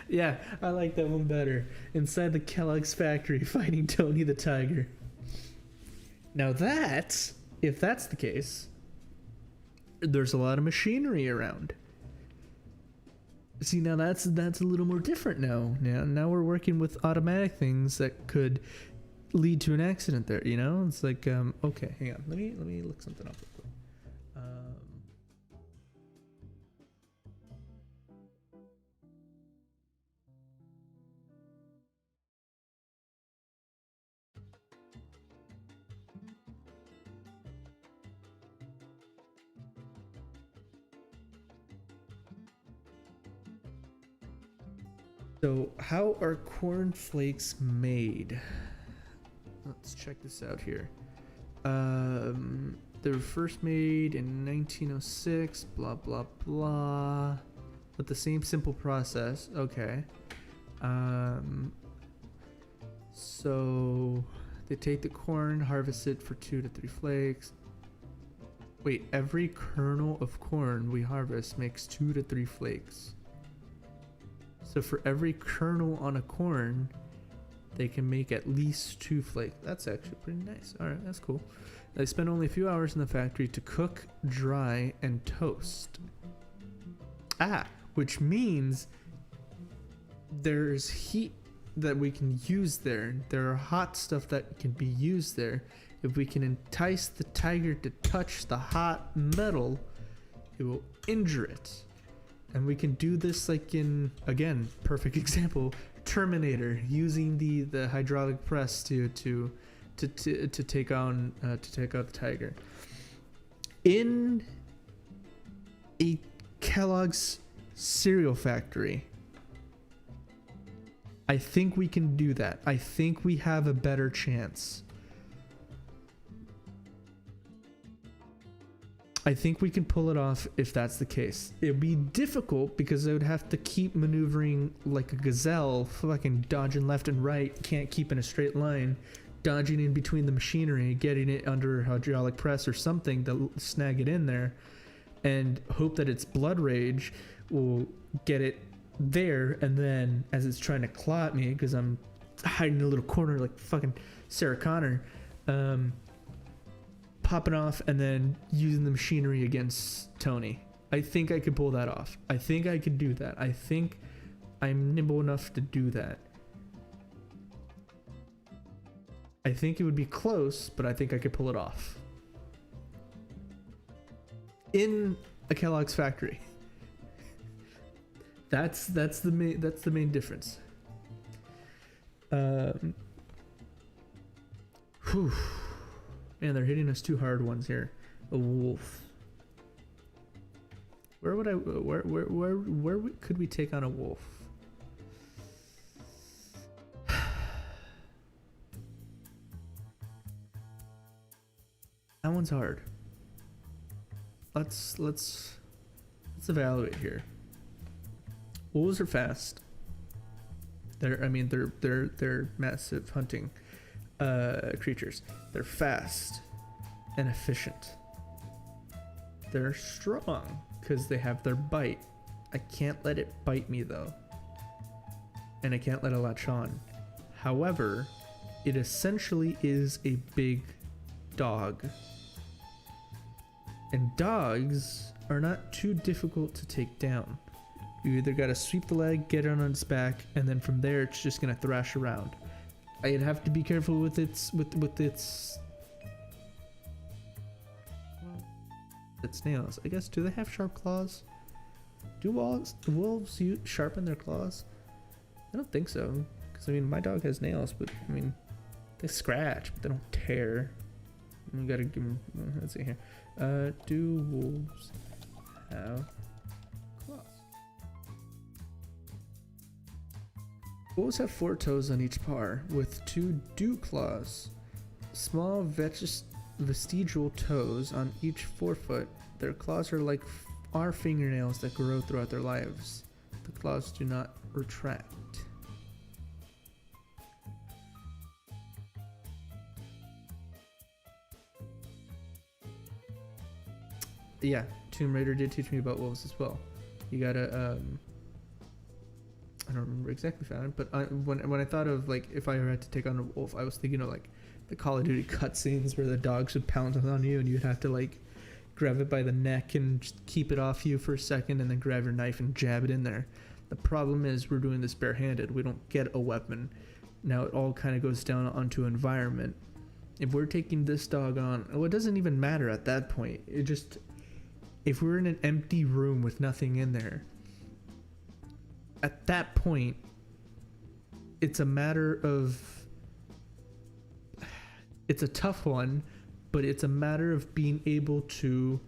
Yeah, I like that one better. Inside the Kellogg's factory fighting Tony the Tiger. Now that, if that's the case, there's a lot of machinery around. See, now that's a little more different now. Now we're working with automatic things that could lead to an accident there, you know? It's like, okay, hang on. Let me look something up real quick. So, how are cornflakes made? Let's check this out here. They were first made in 1906, blah, blah, blah. With the same simple process. Okay. So, they take the corn, harvest it for 2 to 3 flakes. Wait, every kernel of corn we harvest makes 2 to 3 flakes. So for every kernel on a corn, they can make at least 2 flakes. That's actually pretty nice. All right, that's cool. They spend only a few hours in the factory to cook, dry, and toast. Which means there's heat that we can use there. There are hot stuff that can be used there. If we can entice the tiger to touch the hot metal, it will injure it. And we can do this like in, again, perfect example, Terminator, using the hydraulic press to take out the tiger. In a Kellogg's cereal factory, I think we can do that. I think we have a better chance. I think we can pull it off if that's the case. It would be difficult because I would have to keep maneuvering like a gazelle, fucking dodging left and right, can't keep in a straight line, dodging in between the machinery, getting it under a hydraulic press or something to snag it in there, and hope that its blood rage will get it there, and then as it's trying to claw at me because I'm hiding in a little corner like fucking Sarah Connor, popping off and then using the machinery against Tony. I think I could pull that off. I think I could do that. I think I'm nimble enough to do that. I think it would be close, but I think I could pull it off. In a Kellogg's factory. That's the main difference. Whew. Man, they're hitting us 2 hard ones here. A wolf. Where could we take on a wolf? That one's hard. Let's evaluate here. Wolves are fast. They're massive hunting creatures. They're fast and efficient. They're strong because they have their bite. I can't let it bite me though, and I can't let it latch on. However, it essentially is a big dog, and dogs are not too difficult to take down. You either gotta sweep the leg, get it on its back, and then from there it's just gonna thrash around. I'd have to be careful with its nails. I guess, do they have sharp claws? Do wolves sharpen their claws? I don't think so. Because, I mean, my dog has nails, but, I mean, they scratch, but they don't tear. We gotta give them, let's see here. Do wolves have claws? Wolves have 4 toes on each paw, with 2 dew claws. Small vestigial toes on each forefoot. Their claws are like our fingernails that grow throughout their lives. The claws do not retract. Yeah, Tomb Raider did teach me about wolves as well. You gotta I don't remember exactly found it, but when I thought of like if I ever had to take on a wolf, I was thinking of like the Call of Duty cutscenes where the dogs would pounce on you and you'd have to like grab it by the neck and just keep it off you for a second and then grab your knife and jab it in there. The problem is we're doing this barehanded. We don't get a weapon. Now it all kind of goes down onto environment. If we're taking this dog on, well, it doesn't even matter at that point. It just, if we're in an empty room with nothing in there, at that point, it's a matter of, it's a tough one, but it's a matter of being able to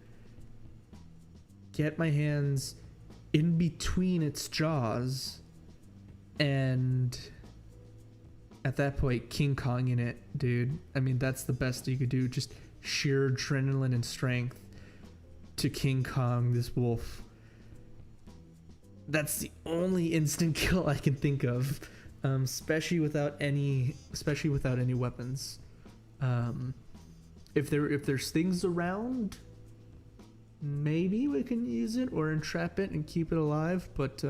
get my hands in between its jaws and at that point King Kong in it, dude. I mean, that's the best you could do. Just sheer adrenaline and strength to King Kong this wolf. That's the only instant kill I can think of, especially without any weapons. If there's things around, maybe we can use it or entrap it and keep it alive. But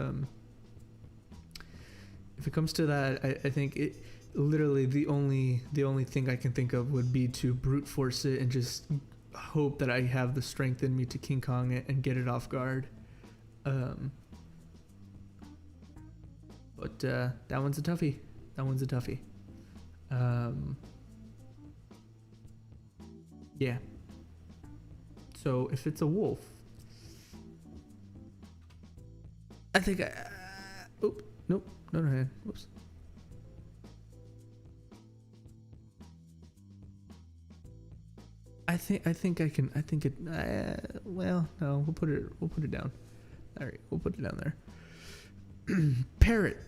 if it comes to that, I think it literally the only thing I can think of would be to brute force it and just hope that I have the strength in me to King Kong it and get it off guard. But that one's a toughie. Yeah. So if it's a wolf, I think nope, no, whoops. I think I can. I think it. Well, no, we'll put it down. All right, we'll put it down there. Parrot.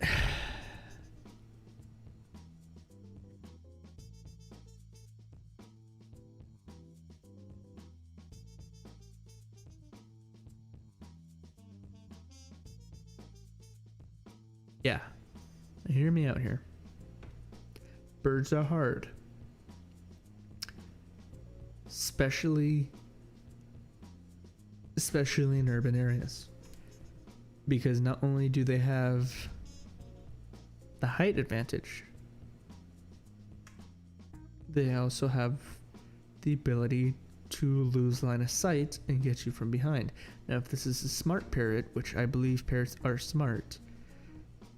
Yeah, hear me out here. Birds are hard, especially in urban areas, because not only do they have the height advantage, they also have the ability to lose line of sight and get you from behind. Now, if this is a smart parrot, which I believe parrots are smart,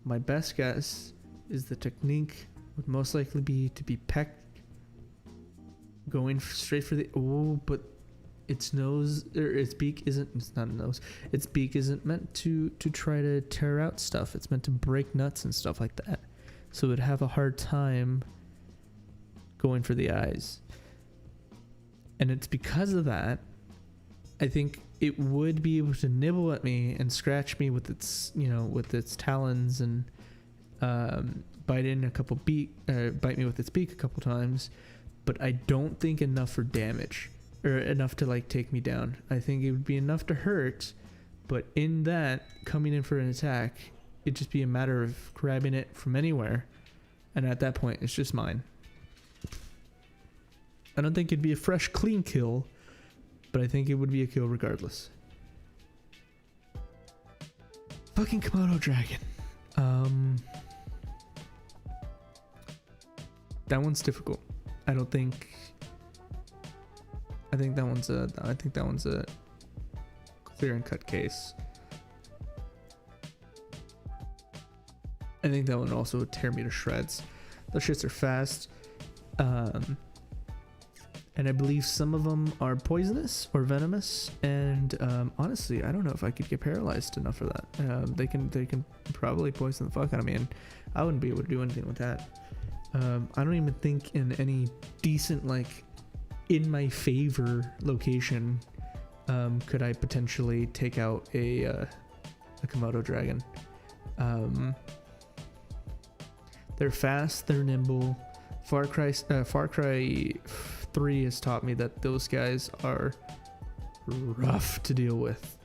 my best guess is the technique would most likely be to be pecked, going straight for the, but its nose, or its beak isn't, it's not a nose, its beak isn't meant to try to tear out stuff. It's meant to break nuts and stuff like that. So it would have a hard time going for the eyes. And it's because of that, I think it would be able to nibble at me and scratch me with its, with its talons and bite me with its beak a couple times, but I don't think enough for damage or enough to like take me down. I think it would be enough to hurt, but in that coming in for an attack, it'd just be a matter of grabbing it from anywhere, and at that point it's just mine. I don't think it'd be a fresh clean kill, but I think it would be a kill regardless. Fucking Komodo dragon. That one's difficult. I think that one's a clear and cut case. I think that one also would tear me to shreds. Those shits are fast. And I believe some of them are poisonous or venomous, and honestly, I don't know if I could get paralyzed enough for that. They can probably poison the fuck out of me, and I wouldn't be able to do anything with that. I don't even think in any decent, like, in my favor location could I potentially take out a Komodo dragon. They're fast, they're nimble. Far Cry 3 has taught me that those guys are rough to deal with.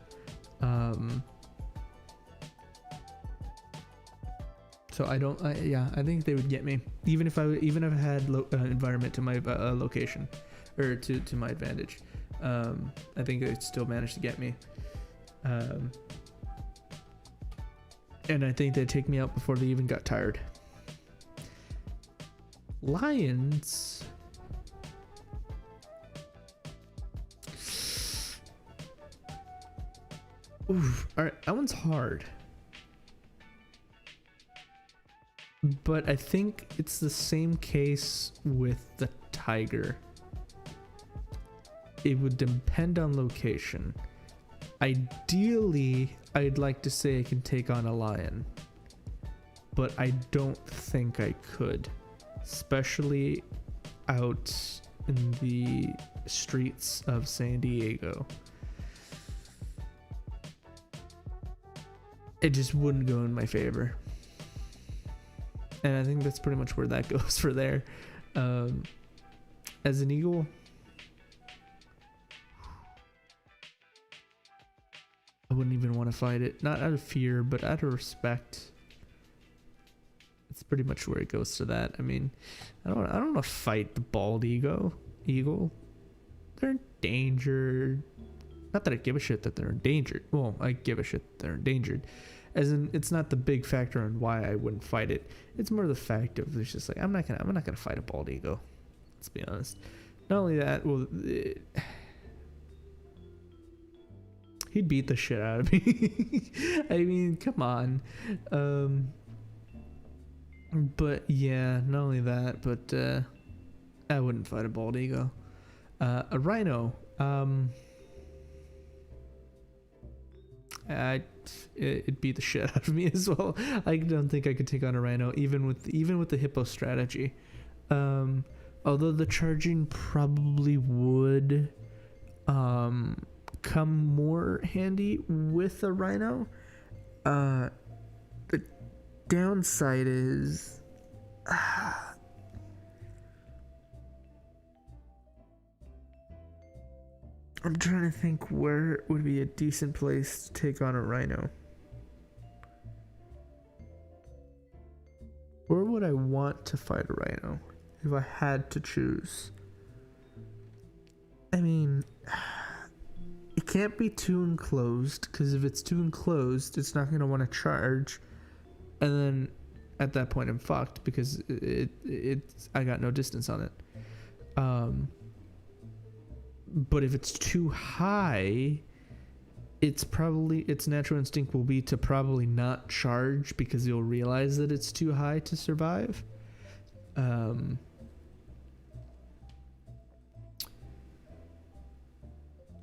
So I think they would get me, even if I had environment to my location, or to my advantage. I think it still managed to get me. And I think they'd take me out before they even got tired. Lions. Oof. Alright, that one's hard. But I think it's the same case with the tiger. It would depend on location. Ideally, I'd like to say I can take on a lion, but I don't think I could, especially out in the streets of San Diego. It just wouldn't go in my favor. And I think that's pretty much where that goes for there. As an eagle, I wouldn't even want to fight it. Not out of fear, but out of respect. It's pretty much where it goes to that. I mean, I don't want to fight the bald eagle. They're endangered. Not that I give a shit that they're endangered. Well, I give a shit that they're endangered. As in, it's not the big factor on why I wouldn't fight it. It's more the fact of it's just like I'm not gonna fight a bald eagle. Let's be honest. Not only that, well, he'd beat the shit out of me. I mean, come on. But yeah, not only that, but I wouldn't fight a bald eagle. A rhino. It'd beat the shit out of me as well. I don't think I could take on a rhino, even with the hippo strategy. Although the charging probably would come more handy with a rhino. The downside is I'm trying to think where would be a decent place to take on a rhino. Where would I want to fight a rhino if I had to choose? I mean, it can't be too enclosed, because if it's too enclosed, it's not going to want to charge. And then at that point, I'm fucked because I got no distance on it. But if it's too high, its natural instinct will be to probably not charge because you'll realize that it's too high to survive.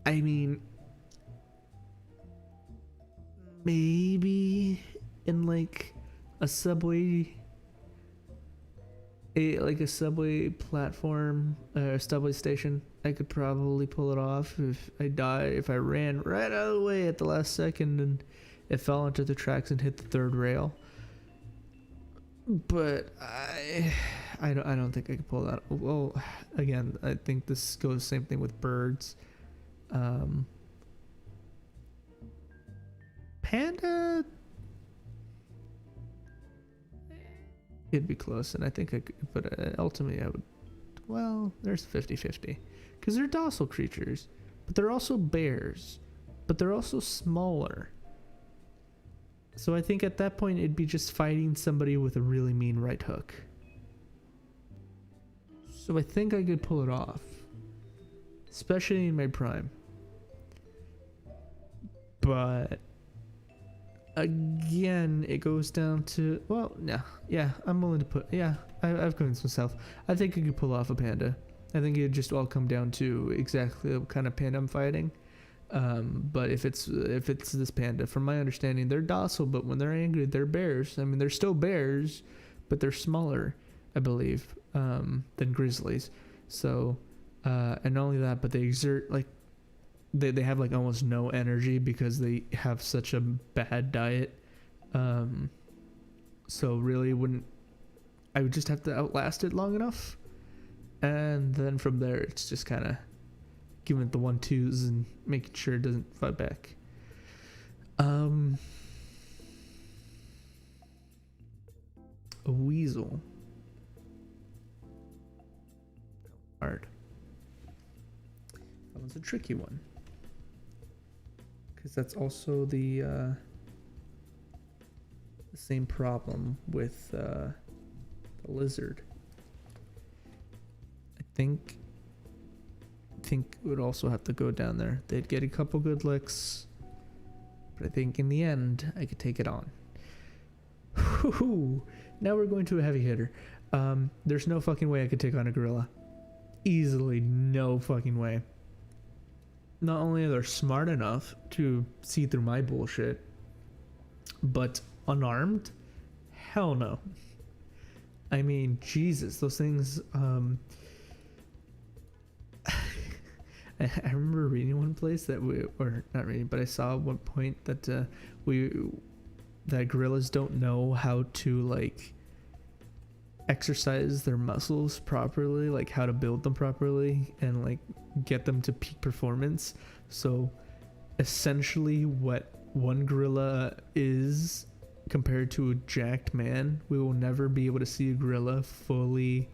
I mean, maybe in like a subway. A subway platform or a subway station, I could probably pull it off if I ran right out of the way at the last second and it fell onto the tracks and hit the third rail. But I don't think I could pull that. Well, again, I think this goes the same thing with birds. Panda, it'd be close, and I think I could, but ultimately I would. Well, there's 50-50, because they're docile creatures, but they're also bears, but they're also smaller. So I think at that point it'd be just fighting somebody with a really mean right hook. So I think I could pull it off, especially in my prime. But again, it goes down to, well, no, yeah, I'm willing to put, yeah, I've convinced myself. I think I could pull off a panda. I think it'd just all come down to exactly what kind of panda I'm fighting. But if it's this panda, from my understanding, they're docile, but when they're angry, they're bears. I mean, they're still bears, but they're smaller, I believe, than grizzlies. So, and not only that, but they exert, like, they have like almost no energy because they have such a bad diet. So really I would just have to outlast it long enough, and then from there it's just kind of giving it the 1-2s and making sure it doesn't fight back. A weasel. Hard. one's a tricky one. Because that's also the same problem with the lizard. I think it would also have to go down there. They'd get a couple good licks, but I think in the end I could take it on. Whew. Now we're going to a heavy hitter. There's no fucking way I could take on a gorilla. Easily, no fucking way. Not only are they smart enough to see through my bullshit, but unarmed? Hell no. I mean, Jesus, those things, I remember reading one place that or not reading, but I saw at one point that that gorillas don't know how to like exercise their muscles properly, like how to build them properly and like get them to peak performance. So essentially what one gorilla is compared to a jacked man, we will never be able to see a gorilla fully,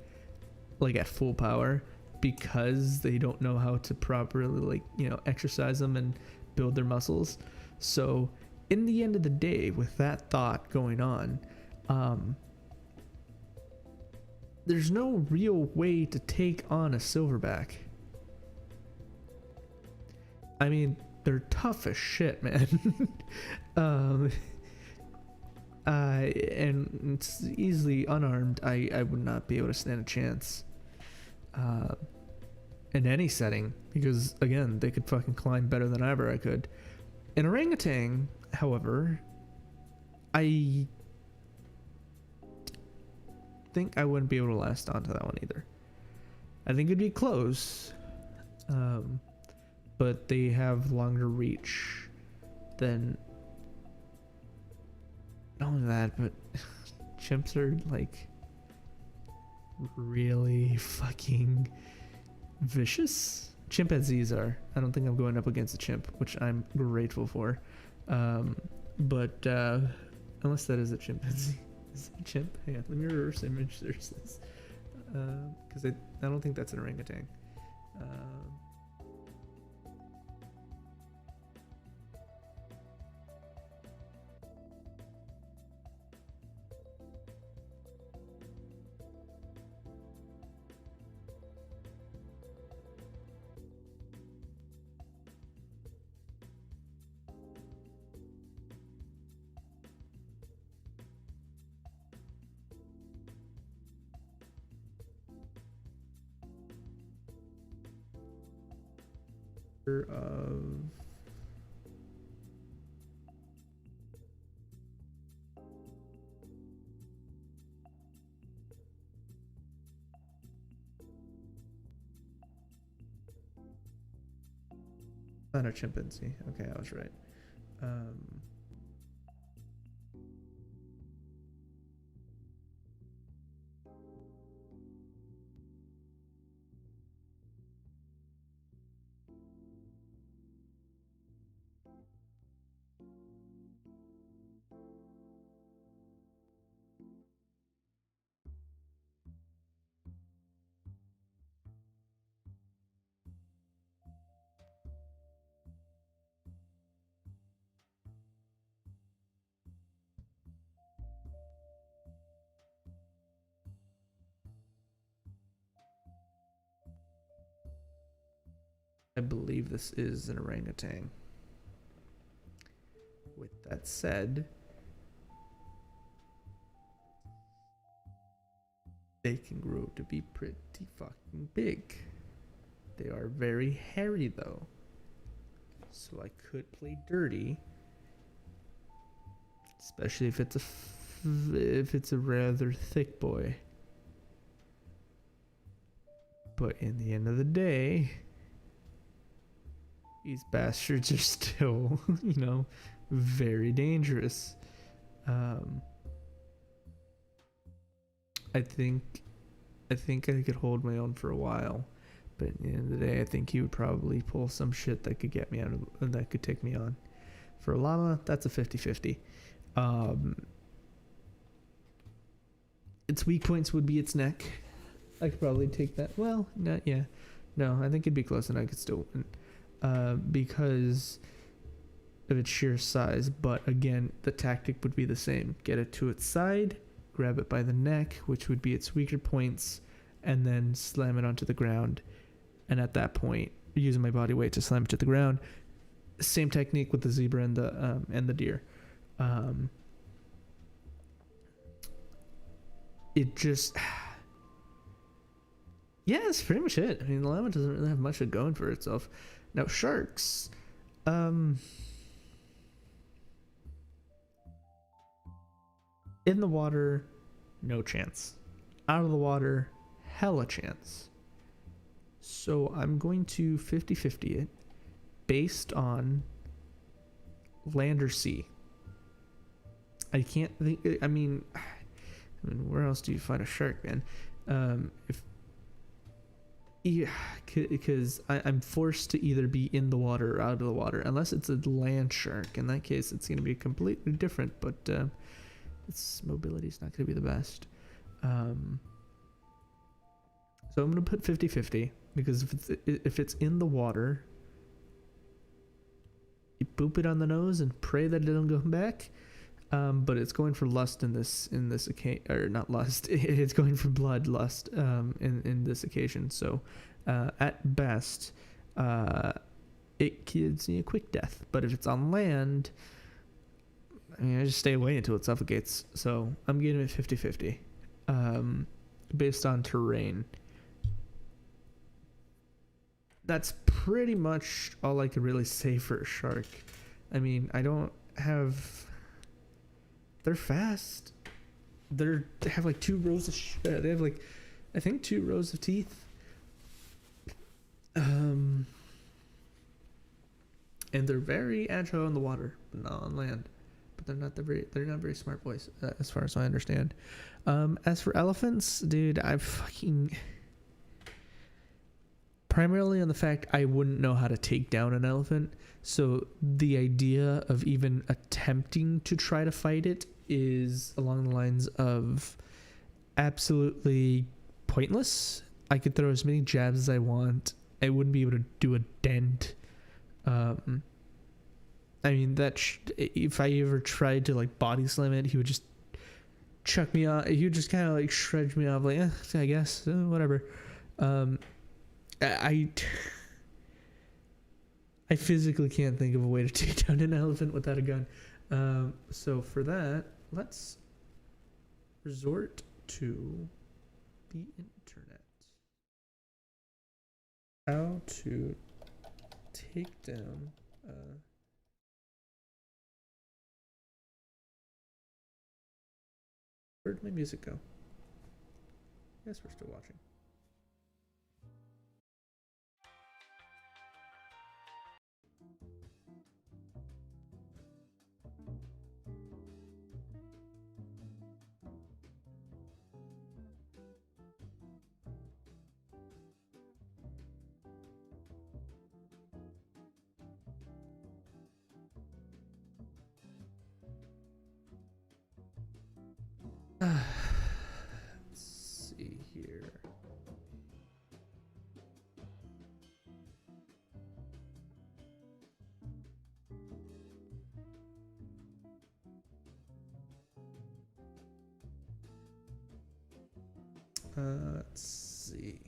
like at full power, because they don't know how to properly, like, you know, exercise them and build their muscles. So in the end of the day, with that thought going on, there's no real way to take on a silverback. I mean, they're tough as shit, man. And it's easily unarmed. I would not be able to stand a chance in any setting, because again, they could fucking climb better than ever I could. An orangutan, however, I think I wouldn't be able to last onto that one either. I think it'd be close, but they have longer reach than, not only that, but chimps are like really fucking vicious. Chimpanzees are. I don't think I'm going up against a chimp, which I'm grateful for. But unless that is a chimpanzee. Is it a chimp? Hang on, let me reverse image search this. Because I don't think that's an orangutan. Of not a chimpanzee. Okay, I was right. I believe this is an orangutan. With that said, they can grow to be pretty fucking big. They are very hairy though, so I could play dirty, especially if it's a rather thick boy. But in the end of the day, these bastards are still, you know, very dangerous. I think I could hold my own for a while, but at the end of the day, I think he would probably pull some shit that could get me out of, that could take me on. For a llama, that's a 50-50. Its weak points would be its neck. I could probably take that. Well, not yeah. No, I think it'd be close and I could still win. because of its sheer size. But again, the tactic would be the same: get it to its side, grab it by the neck, which would be its weaker points, and then slam it onto the ground. And at that point, using my body weight to slam it to the ground. Same technique with the zebra and the deer. It just, yeah, that's pretty much it. I mean, the llama doesn't really have much of going for itself. Now sharks, in the water, no chance. Out of the water, hella chance. So I'm going to 50-50 it based on land or sea. I can't think. I mean, where else do you find a shark, man? Because I'm forced to either be in the water or out of the water, unless it's a land shark. In that case, it's going to be completely different, but its mobility is not going to be the best. So I'm going to put 50-50, because if it's in the water, you boop it on the nose and pray that it don't go back. But it's going for lust in this occasion, or not lust. It's going for bloodlust in this occasion. So at best, it gives me a quick death. But if it's on land, I mean, I just stay away until it suffocates. So I'm giving it 50-50, based on terrain. That's pretty much all I could really say for a shark. I mean, I don't have... They're fast. They have like 2 rows of... they have like, I think 2 rows of teeth. And they're very agile in the water, but not on land. But they're not very smart boys, as far as I understand. As for elephants, dude, I fucking... Primarily on the fact I wouldn't know how to take down an elephant. So the idea of even attempting to try to fight it is along the lines of absolutely pointless. I could throw as many jabs as I want. I wouldn't be able to do a dent. I mean, if I ever tried to like body slam it, he would just chuck me off. He would just kind of like shred me off, like, I guess, whatever. I physically can't think of a way to take down an elephant without a gun. So for that, let's resort to the internet. How to take down where'd my music go? Yes, we're still watching. Let's see here. Let's see.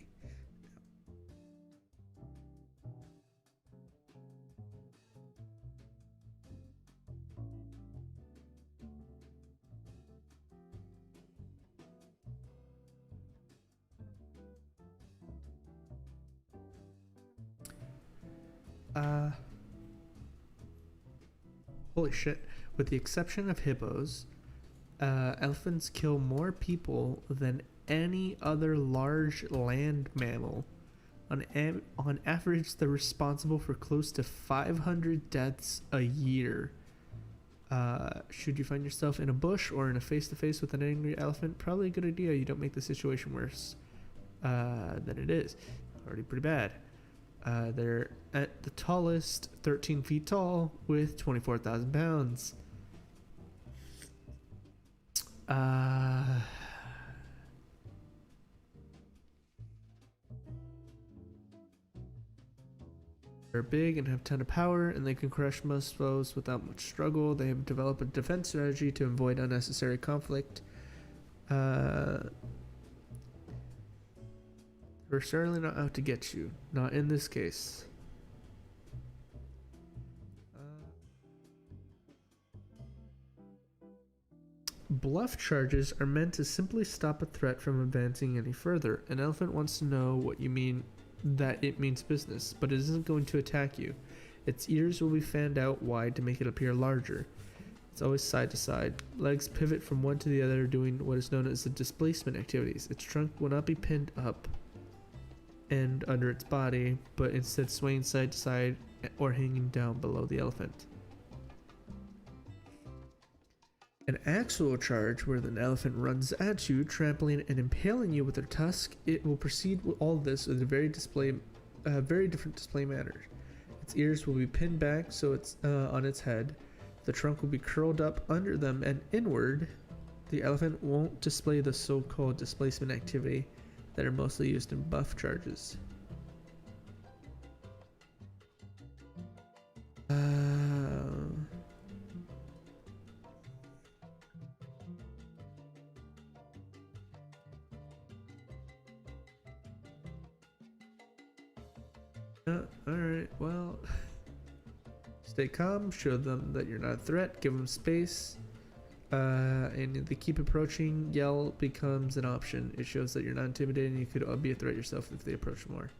Holy shit. With the exception of hippos, elephants kill more people than any other large land mammal. On average, they're responsible for close to 500 deaths a year. Should you find yourself in a bush or in a face-to-face with an angry elephant, probably a good idea you don't make the situation worse than it is. Already pretty bad. They're at the tallest 13 feet tall with 24,000 pounds. They're big and have a ton of power, and they can crush most foes without much struggle. They have developed a defense strategy to avoid unnecessary conflict. We're certainly not out to get you. Not in this case. Bluff charges are meant to simply stop a threat from advancing any further. An elephant wants to know what you mean, that it means business, but it isn't going to attack you. Its ears will be fanned out wide to make it appear larger. It's always side to side. Legs pivot from one to the other, doing what is known as the displacement activities. Its trunk will not be pinned up and under its body, but instead swaying side to side or hanging down below the elephant. An actual charge, where an elephant runs at you, trampling and impaling you with their tusk, it will proceed with all this with a very different display manner. Its ears will be pinned back so it's on its head. The trunk will be curled up under them and inward. The elephant won't display the so-called displacement activity that are mostly used in buff charges. Alright, well, stay calm, show them that you're not a threat, give them space, and if they keep approaching, yell becomes an option. It shows that you're not intimidated and you could be a threat yourself if they approach more.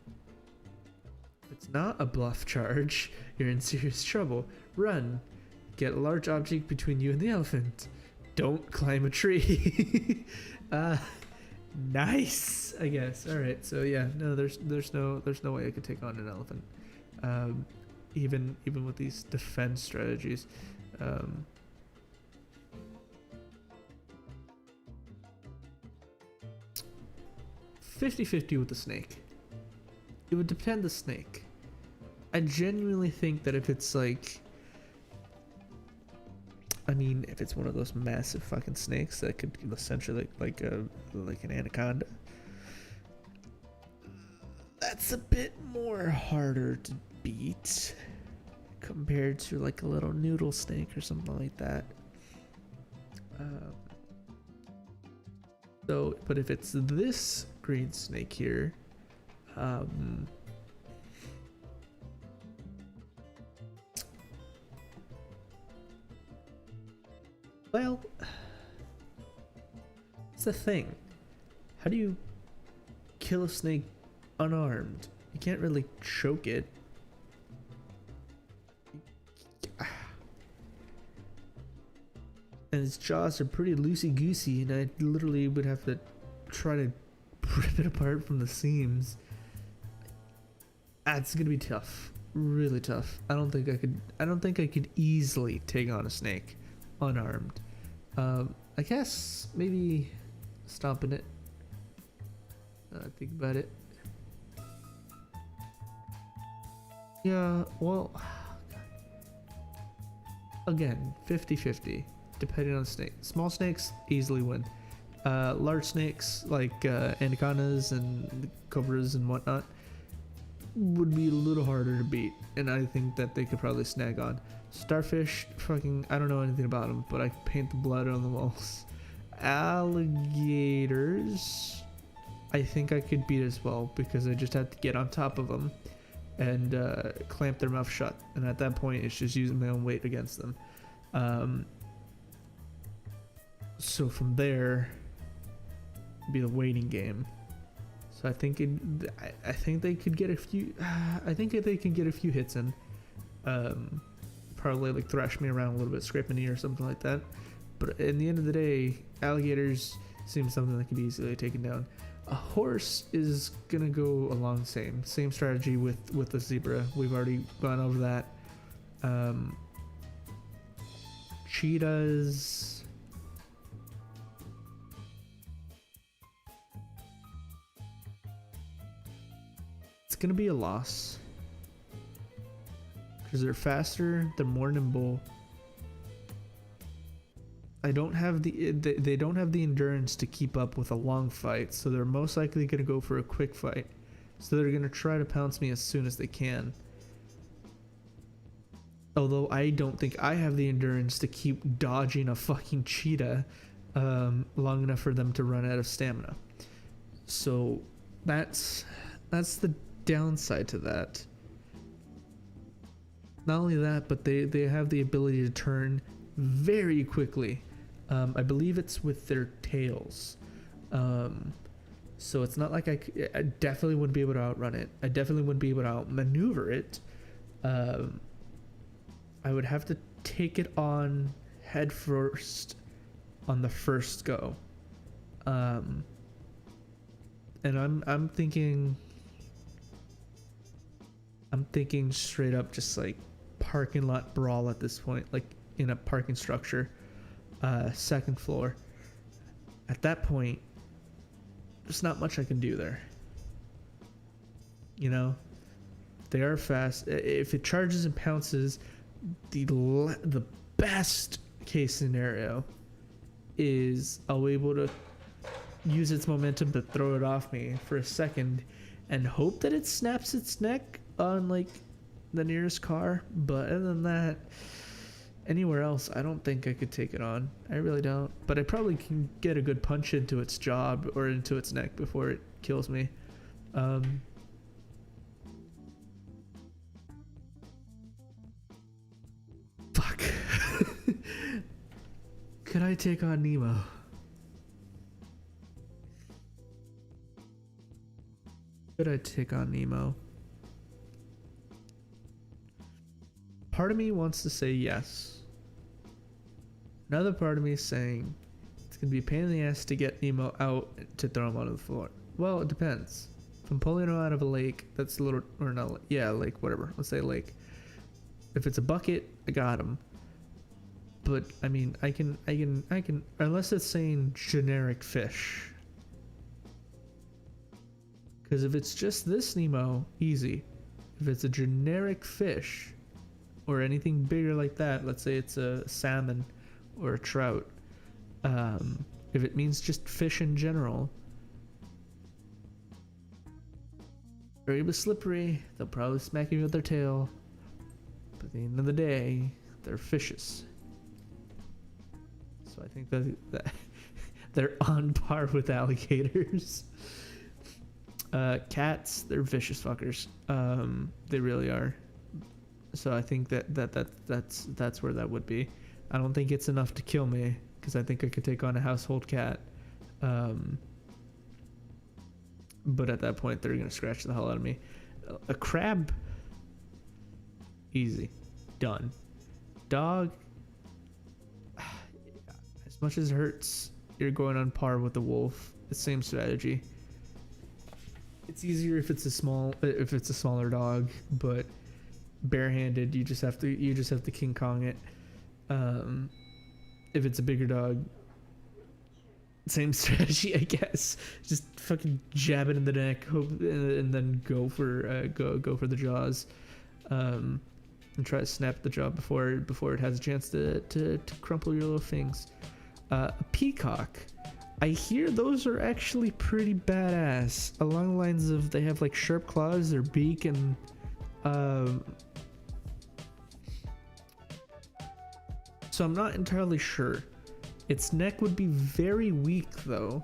If it's not a bluff charge, you're in serious trouble. Run. Get a large object between you and the elephant. Don't climb a tree. Nice, I guess. All right, so yeah, no, there's no way I could take on an elephant, even with these defense strategies. 50-50 with the snake. It would depend the snake. I genuinely think that if it's like, I mean, if it's one of those massive fucking snakes that could essentially like an anaconda, that's a bit more harder to beat compared to like a little noodle snake or something like that. But if it's this green snake here, well, it's the thing. How do you kill a snake unarmed? You can't really choke it. And its jaws are pretty loosey-goosey, and I literally would have to try to rip it apart from the seams. It's gonna be tough, really tough. I don't think I could easily take on a snake unarmed. I guess maybe stomping it. Think about it. Yeah, well, again, 50-50, depending on the snake. Small snakes easily win. Large snakes like anacondas and cobras and whatnot would be a little harder to beat, and I think that they could probably snag on. Starfish, fucking, I don't know anything about them, but I can paint the blood on the walls. Alligators, I think I could beat as well, because I just have to get on top of them and clamp their mouth shut, and at that point it's just using my own weight against them. So from there, it'd be the waiting game. So I think they could get a few. I think they can get a few hits in. Probably like thrash me around a little bit, scrape my knee or something like that. But in the end of the day, alligators seem something that can be easily taken down. A horse is gonna go along the same strategy with the zebra. We've already gone over that. Cheetahs. It's gonna be a loss because they're faster, they're more nimble. They don't have the endurance to keep up with a long fight, so they're most likely gonna go for a quick fight. So they're gonna try to pounce me as soon as they can. Although I don't think I have the endurance to keep dodging a fucking cheetah long enough for them to run out of stamina. So that's the downside to that. Not only that, but they have the ability to turn very quickly. I believe it's with their tails. So it's not like I definitely wouldn't be able to outrun it. I definitely wouldn't be able to outmaneuver it. I would have to take it on head first on the first go. And I'm thinking straight up just like parking lot brawl at this point, like in a parking structure, second floor. At that point, there's not much I can do there. You know, they are fast. If it charges and pounces, the best case scenario is I'll be able to use its momentum to throw it off me for a second and hope that it snaps its neck on like the nearest car. But other than that, anywhere else, I don't think I could take it on. I really don't. But I probably can get a good punch into its jaw or into its neck before it kills me. Fuck. Could I take on Nemo? Could I take on Nemo? Part of me wants to say yes. Another part of me is saying it's gonna be a pain in the ass to get Nemo out to throw him onto the floor. Well, it depends. If I'm pulling him out of a lake, that's a little, or not, yeah, lake, whatever. Let's say lake. If it's a bucket, I got him. But I mean, I can, unless it's saying generic fish. Because if it's just this Nemo, easy. If it's a generic fish, or anything bigger like that, let's say it's a salmon or a trout, if it means just fish in general, very slippery, they'll probably smack you with their tail, but at the end of the day, they're fishes. So I think that they're on par with alligators. Cats, they're vicious fuckers. They really are. So I think that's where that would be. I don't think it's enough to kill me, because I think I could take on a household cat. But at that point, they're gonna scratch the hell out of me. A crab, easy, done. Dog, as much as it hurts, you're going on par with the wolf. The same strategy. It's easier if it's a smaller dog, but barehanded, you just have to King Kong it. If it's a bigger dog, same strategy, I guess. Just fucking jab it in the neck, hope, and then go for the jaws, and try to snap the jaw before it has a chance to crumple your little fangs. A peacock, I hear those are actually pretty badass. Along the lines of they have like sharp claws, their beak, and so I'm not entirely sure. Its neck would be very weak though,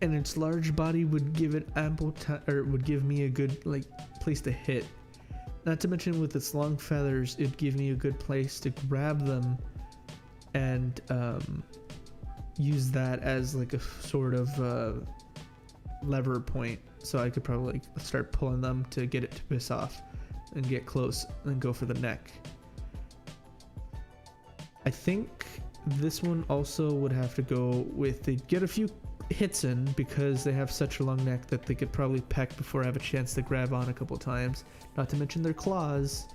and its large body would give it ample time, or would give me a good like place to hit. Not to mention with its long feathers, it'd give me a good place to grab them and use that as like a sort of lever point, so I could probably like start pulling them to get it to piss off and get close and go for the neck. I think this one also would have to go with, they'd get a few hits in because they have such a long neck that they could probably peck before I have a chance to grab on a couple times. Not to mention their claws.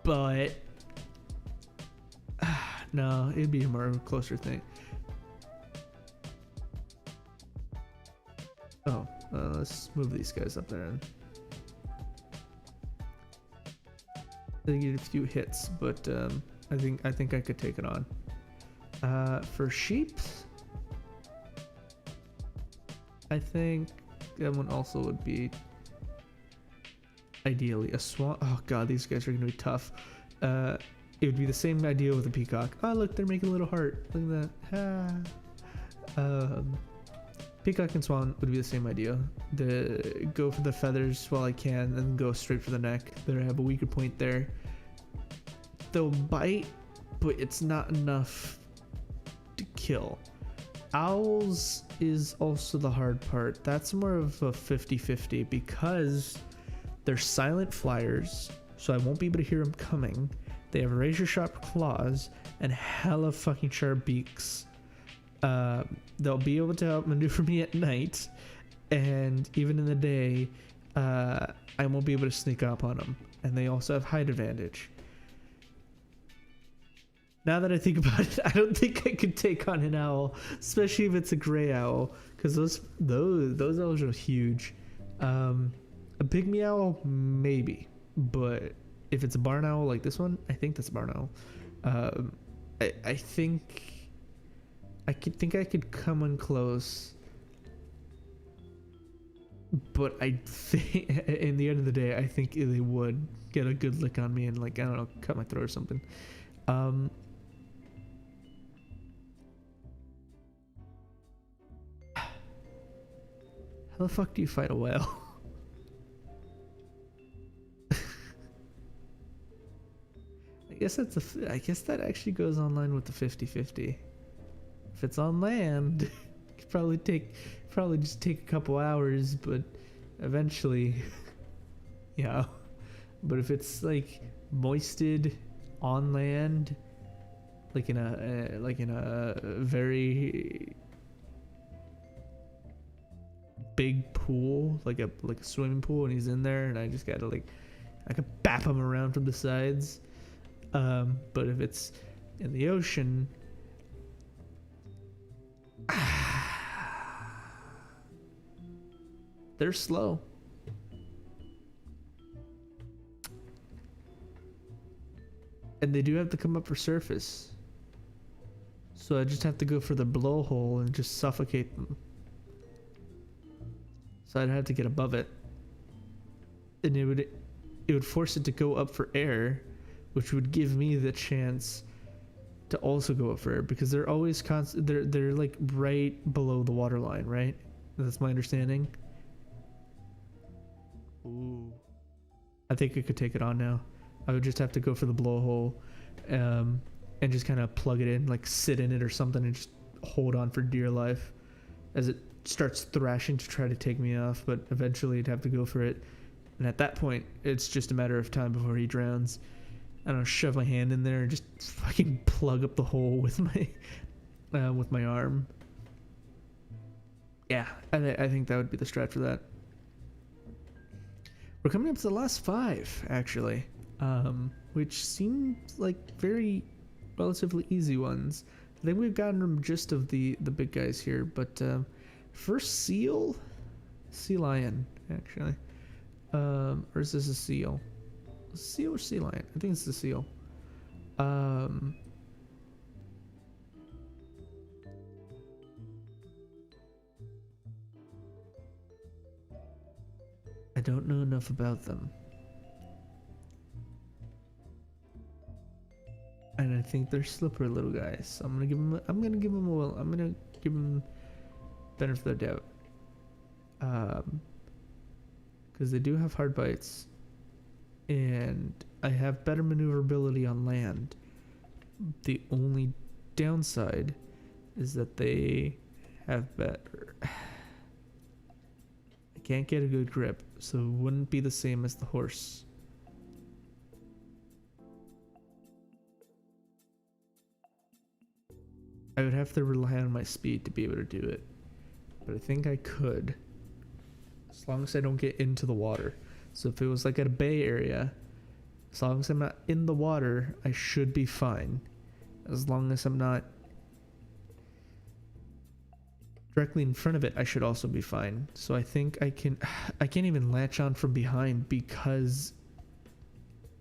But no, it'd be a more closer thing. Oh, let's move these guys up there. They get a few hits, but I think I could take it on. For sheep, I think That one also would be ideally a swan. Oh god, these guys are gonna be tough. It would be the same idea with a peacock. Oh look, they're making a little heart. Look at that. Peacock and swan would be the same idea. Go for the feathers while I can, and go straight for the neck. They have a weaker point there. They'll bite, but it's not enough to kill. Owls is also the hard part. That's more of a 50-50 because they're silent flyers, so I won't be able to hear them coming. They have razor sharp claws and hella fucking sharp beaks. They'll be able to outmaneuver me at night, and even in the day, I won't be able to sneak up on them. And they also have height advantage. Now that I think about it, I don't think I could take on an owl, especially if it's a gray owl, because those owls are huge. A pygmy owl, maybe, but if it's a barn owl like this one, I think that's a barn owl. I think I could come in close, but I think in the end of the day, I think they would get a good lick on me and, like, I don't know, cut my throat or something. How the fuck do you fight a whale? I guess that actually goes online with the 50-50. If it's on land, it could probably just take a couple hours, but eventually, yeah. But if it's like moisted on land, like in a very big pool, like a swimming pool, and he's in there, and I just gotta I could bap him around from the sides. But if it's in the ocean, they're slow. And they do have to come up for surface. So I just have to go for the blowhole and just suffocate them. So I'd have to get above it. And it would force it to go up for air, which would give me the chance to also go up for air, because they're always they're like right below the water line, right? That's my understanding. Ooh. I think I could take it on now. I would just have to go for the blowhole, and just kind of plug it in, like sit in it or something, and just hold on for dear life as it starts thrashing to try to take me off. But eventually I'd have to go for it, and at that point it's just a matter of time before he drowns. I don't know, shove my hand in there and just fucking plug up the hole with my arm. Yeah, I think that would be the strat for that. We're coming up to the last 5, actually, which seems like very relatively easy ones. I think we've gotten the gist of the big guys here, but first sea lion, actually. Or is this a seal? Seal or sea lion? I think it's the seal. I don't know enough about them, and I think they're slippery little guys. So I'm gonna give them benefit of the doubt, because they do have hard bites. And I have better maneuverability on land. The only downside is that they have better... I can't get a good grip, so it wouldn't be the same as the horse. I would have to rely on my speed to be able to do it. But I think I could, as long as I don't get into the water. So if it was like at a bay area, as long as I'm not in the water, I should be fine. As long as I'm not directly in front of it, I should also be fine. So I think I can't even latch on from behind because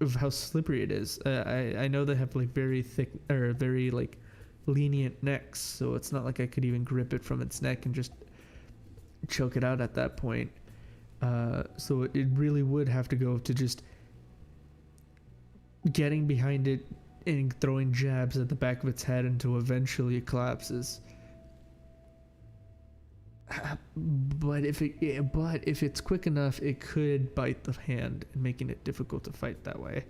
of how slippery it is. I know they have like very thick or very like lenient necks, so it's not like I could even grip it from its neck and just choke it out at that point. So it really would have to go to just getting behind it and throwing jabs at the back of its head until eventually it collapses. But if it's quick enough, it could bite the hand and making it difficult to fight that way.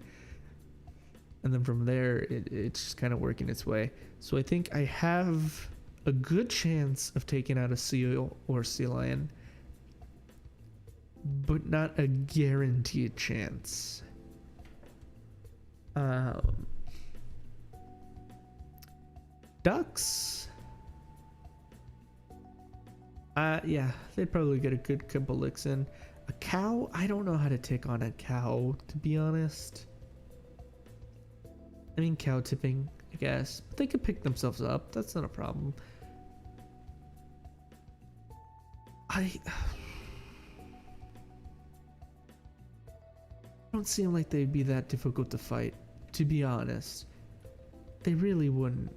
And then from there, it's just kind of working its way. So I think I have a good chance of taking out a seal or sea lion, but not a guaranteed chance. Ducks. Yeah, they'd probably get a good couple licks in. A cow, I don't know how to take on a cow, to be honest. I mean, cow tipping, I guess. But they could pick themselves up. That's not a problem. I don't seem like they'd be that difficult to fight, to be honest. They really wouldn't.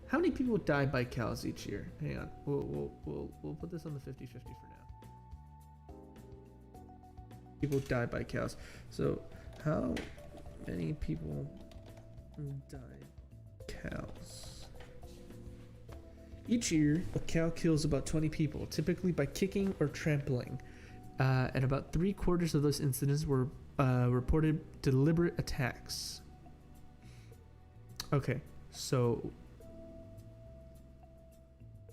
How many people die by cows each year? Hang on, we'll put this on the 50-50 for now. People die by cows. So, how many people die by cows? Each year, a cow kills about 20 people, typically by kicking or trampling. And about 3/4 of those incidents were reported deliberate attacks. Okay, so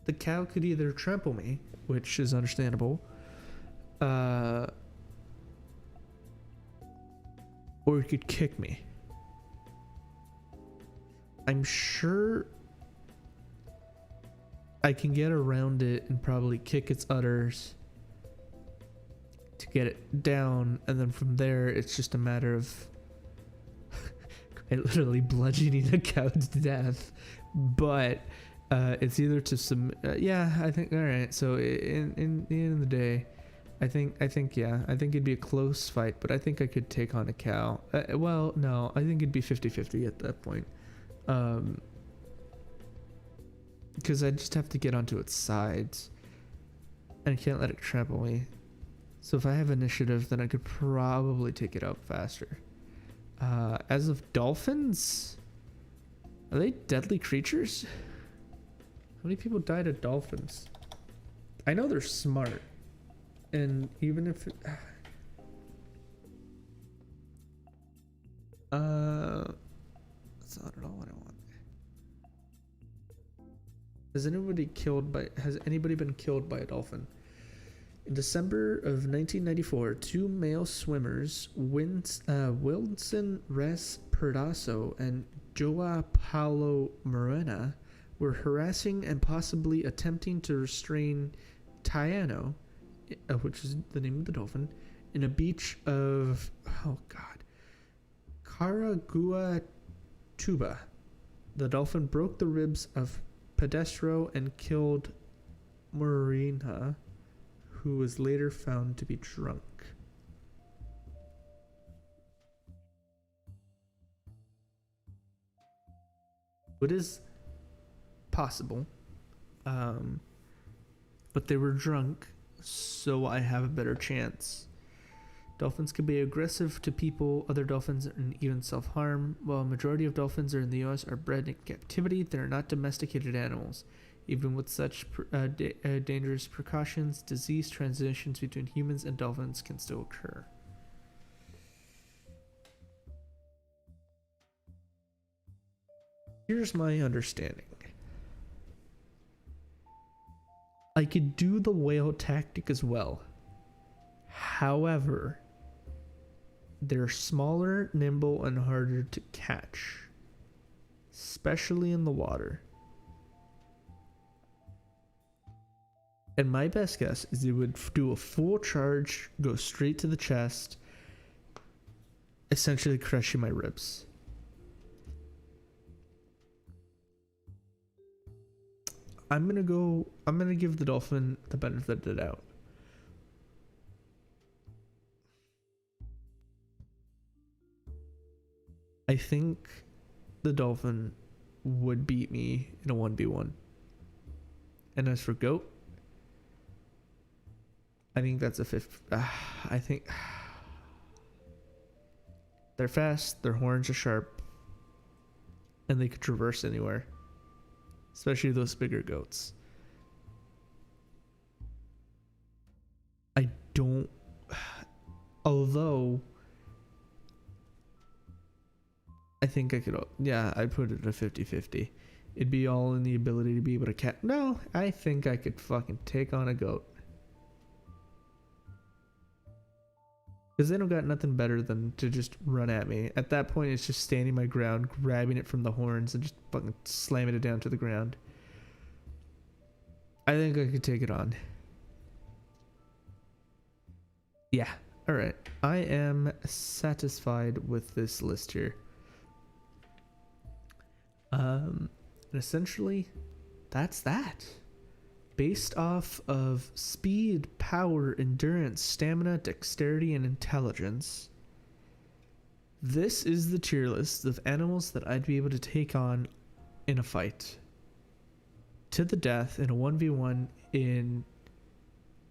the cow could either trample me, which is understandable, or it could kick me. I'm sure I can get around it and probably kick its udders to get it down, and then from there it's just a matter of literally bludgeoning a cow to death. But it's either to some yeah, I think, all right, so in the end of the day, I think it'd be a close fight, but I think I could take on a cow. Well, no, I think it'd be 50-50 at that point, because I just have to get onto its sides and I can't let it trample me. So if I have initiative, then I could probably take it out faster. As of dolphins, are they deadly creatures? How many people died of dolphins? I know they're smart, and even if that's not at all what I want. Has anybody been killed by a dolphin? In December of 1994, 2 male swimmers, Wilson Res Perdasso and Joa Paulo Morena, were harassing and possibly attempting to restrain Taiano, which is the name of the dolphin, in a beach of, Caraguatatuba. The dolphin broke the ribs of Pedestro and killed Morena, who was later found to be drunk. It is possible, but they were drunk, so I have a better chance. Dolphins can be aggressive to people, other dolphins, and even self-harm. While a majority of dolphins in the US are bred in captivity, they are not domesticated animals. Even with such dangerous precautions, disease transitions between humans and dolphins can still occur. Here's my understanding. I could do the whale tactic as well. However, they're smaller, nimble, and harder to catch, especially in the water. And my best guess is it would do a full charge, go straight to the chest, essentially crushing my ribs. I'm gonna give the dolphin the benefit of the doubt. I think the dolphin would beat me in a 1v1. And as for goat, I think that's a 50. I think they're fast, their horns are sharp, and they could traverse anywhere, especially those bigger goats. I don't, although I think I could, yeah, I'd put it at a 50-50. It'd be all in the ability to be able to no, I think I could fucking take on a goat. Because they don't got nothing better than to just run at me. At that point, it's just standing my ground, grabbing it from the horns, and just fucking slamming it down to the ground. I think I could take it on. Yeah, alright. I am satisfied with this list here. And essentially, that's that. Based off of speed, power, endurance, stamina, dexterity, and intelligence, this is the tier list of animals that I'd be able to take on in a fight. To the death in a 1v1 in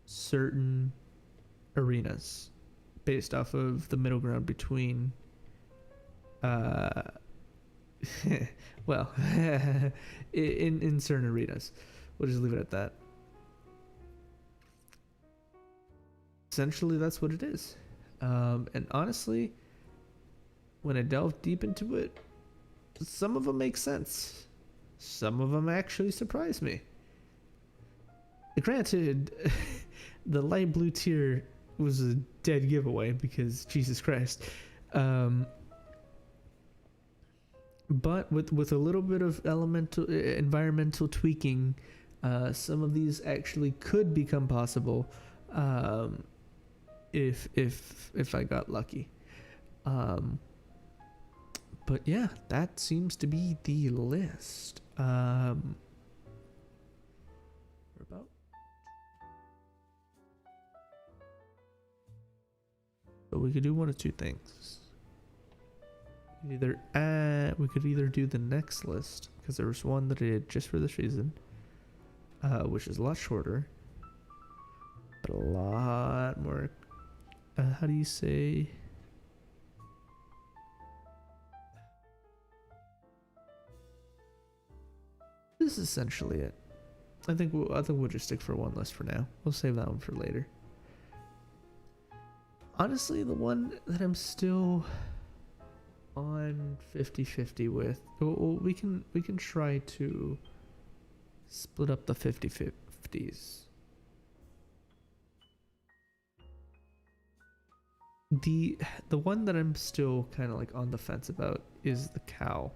certain arenas. Based off of the middle ground between well, in certain arenas. We'll just leave it at that. Essentially, that's what it is. And honestly, when I delve deep into it, some of them make sense. Some of them actually surprise me. Granted, the light blue tier was a dead giveaway because Jesus Christ. But with a little bit of environmental tweaking, some of these actually could become possible if I got lucky. But yeah, that seems to be the list. We're about. But we could do one of two things. We could either do the next list, because there was one that I did just for this reason, which is a lot shorter, but a lot more. How do you say? This is essentially it. I think we'll just stick for one list for now. We'll save that one for later. Honestly, the one that I'm still on 50-50 with, we can try to split up the 50-50s. The one that I'm still kind of like on the fence about is the cow.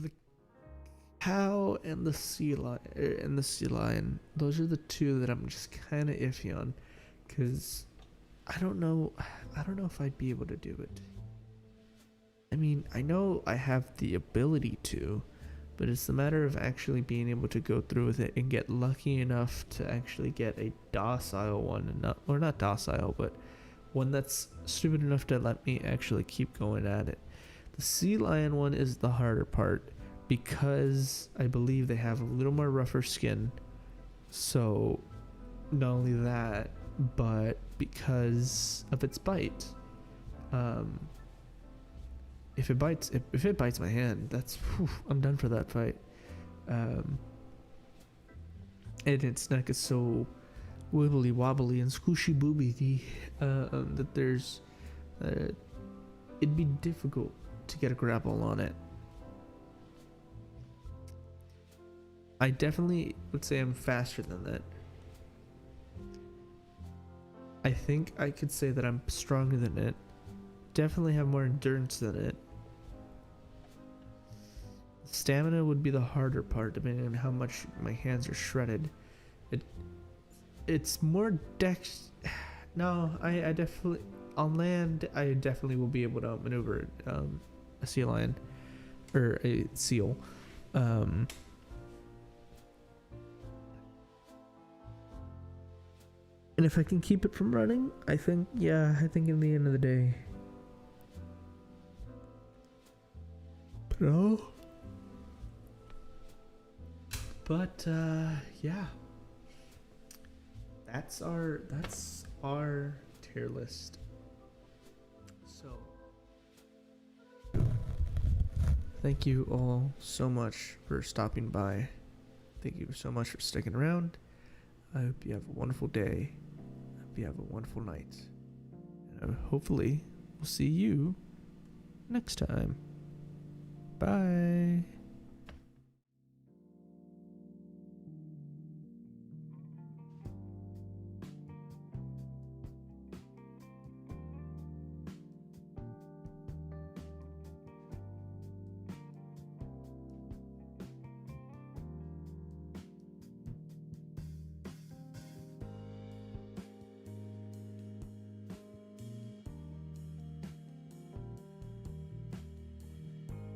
The cow and the sea lion, those are the two that I'm just kind of iffy on, because I don't know if I'd be able to do it. I mean, I know I have the ability to, but it's a matter of actually being able to go through with it and get lucky enough to actually get a docile one, and not docile, but one that's stupid enough to let me actually keep going at it. The sea lion one is the harder part, because I believe they have a little more rougher skin. So not only that, but because of its bite. If it bites my hand, that's I'm done for that fight. And its neck is so wibbly wobbly and squishy booby that there's it'd be difficult to get a grapple on it. I definitely would say I'm faster than that. I think I could say that I'm stronger than it. Definitely have more endurance than it. Stamina would be the harder part, depending on how much my hands are shredded. It's more dex. No, I definitely on land. I definitely will be able to maneuver a sea lion or a seal. And if I can keep it from running, I think in the end of the day. But But yeah, that's our tier list. So thank you all so much for stopping by. Thank you so much for sticking around. I hope you have a wonderful day. I hope you have a wonderful night. And hopefully we'll see you next time. Bye.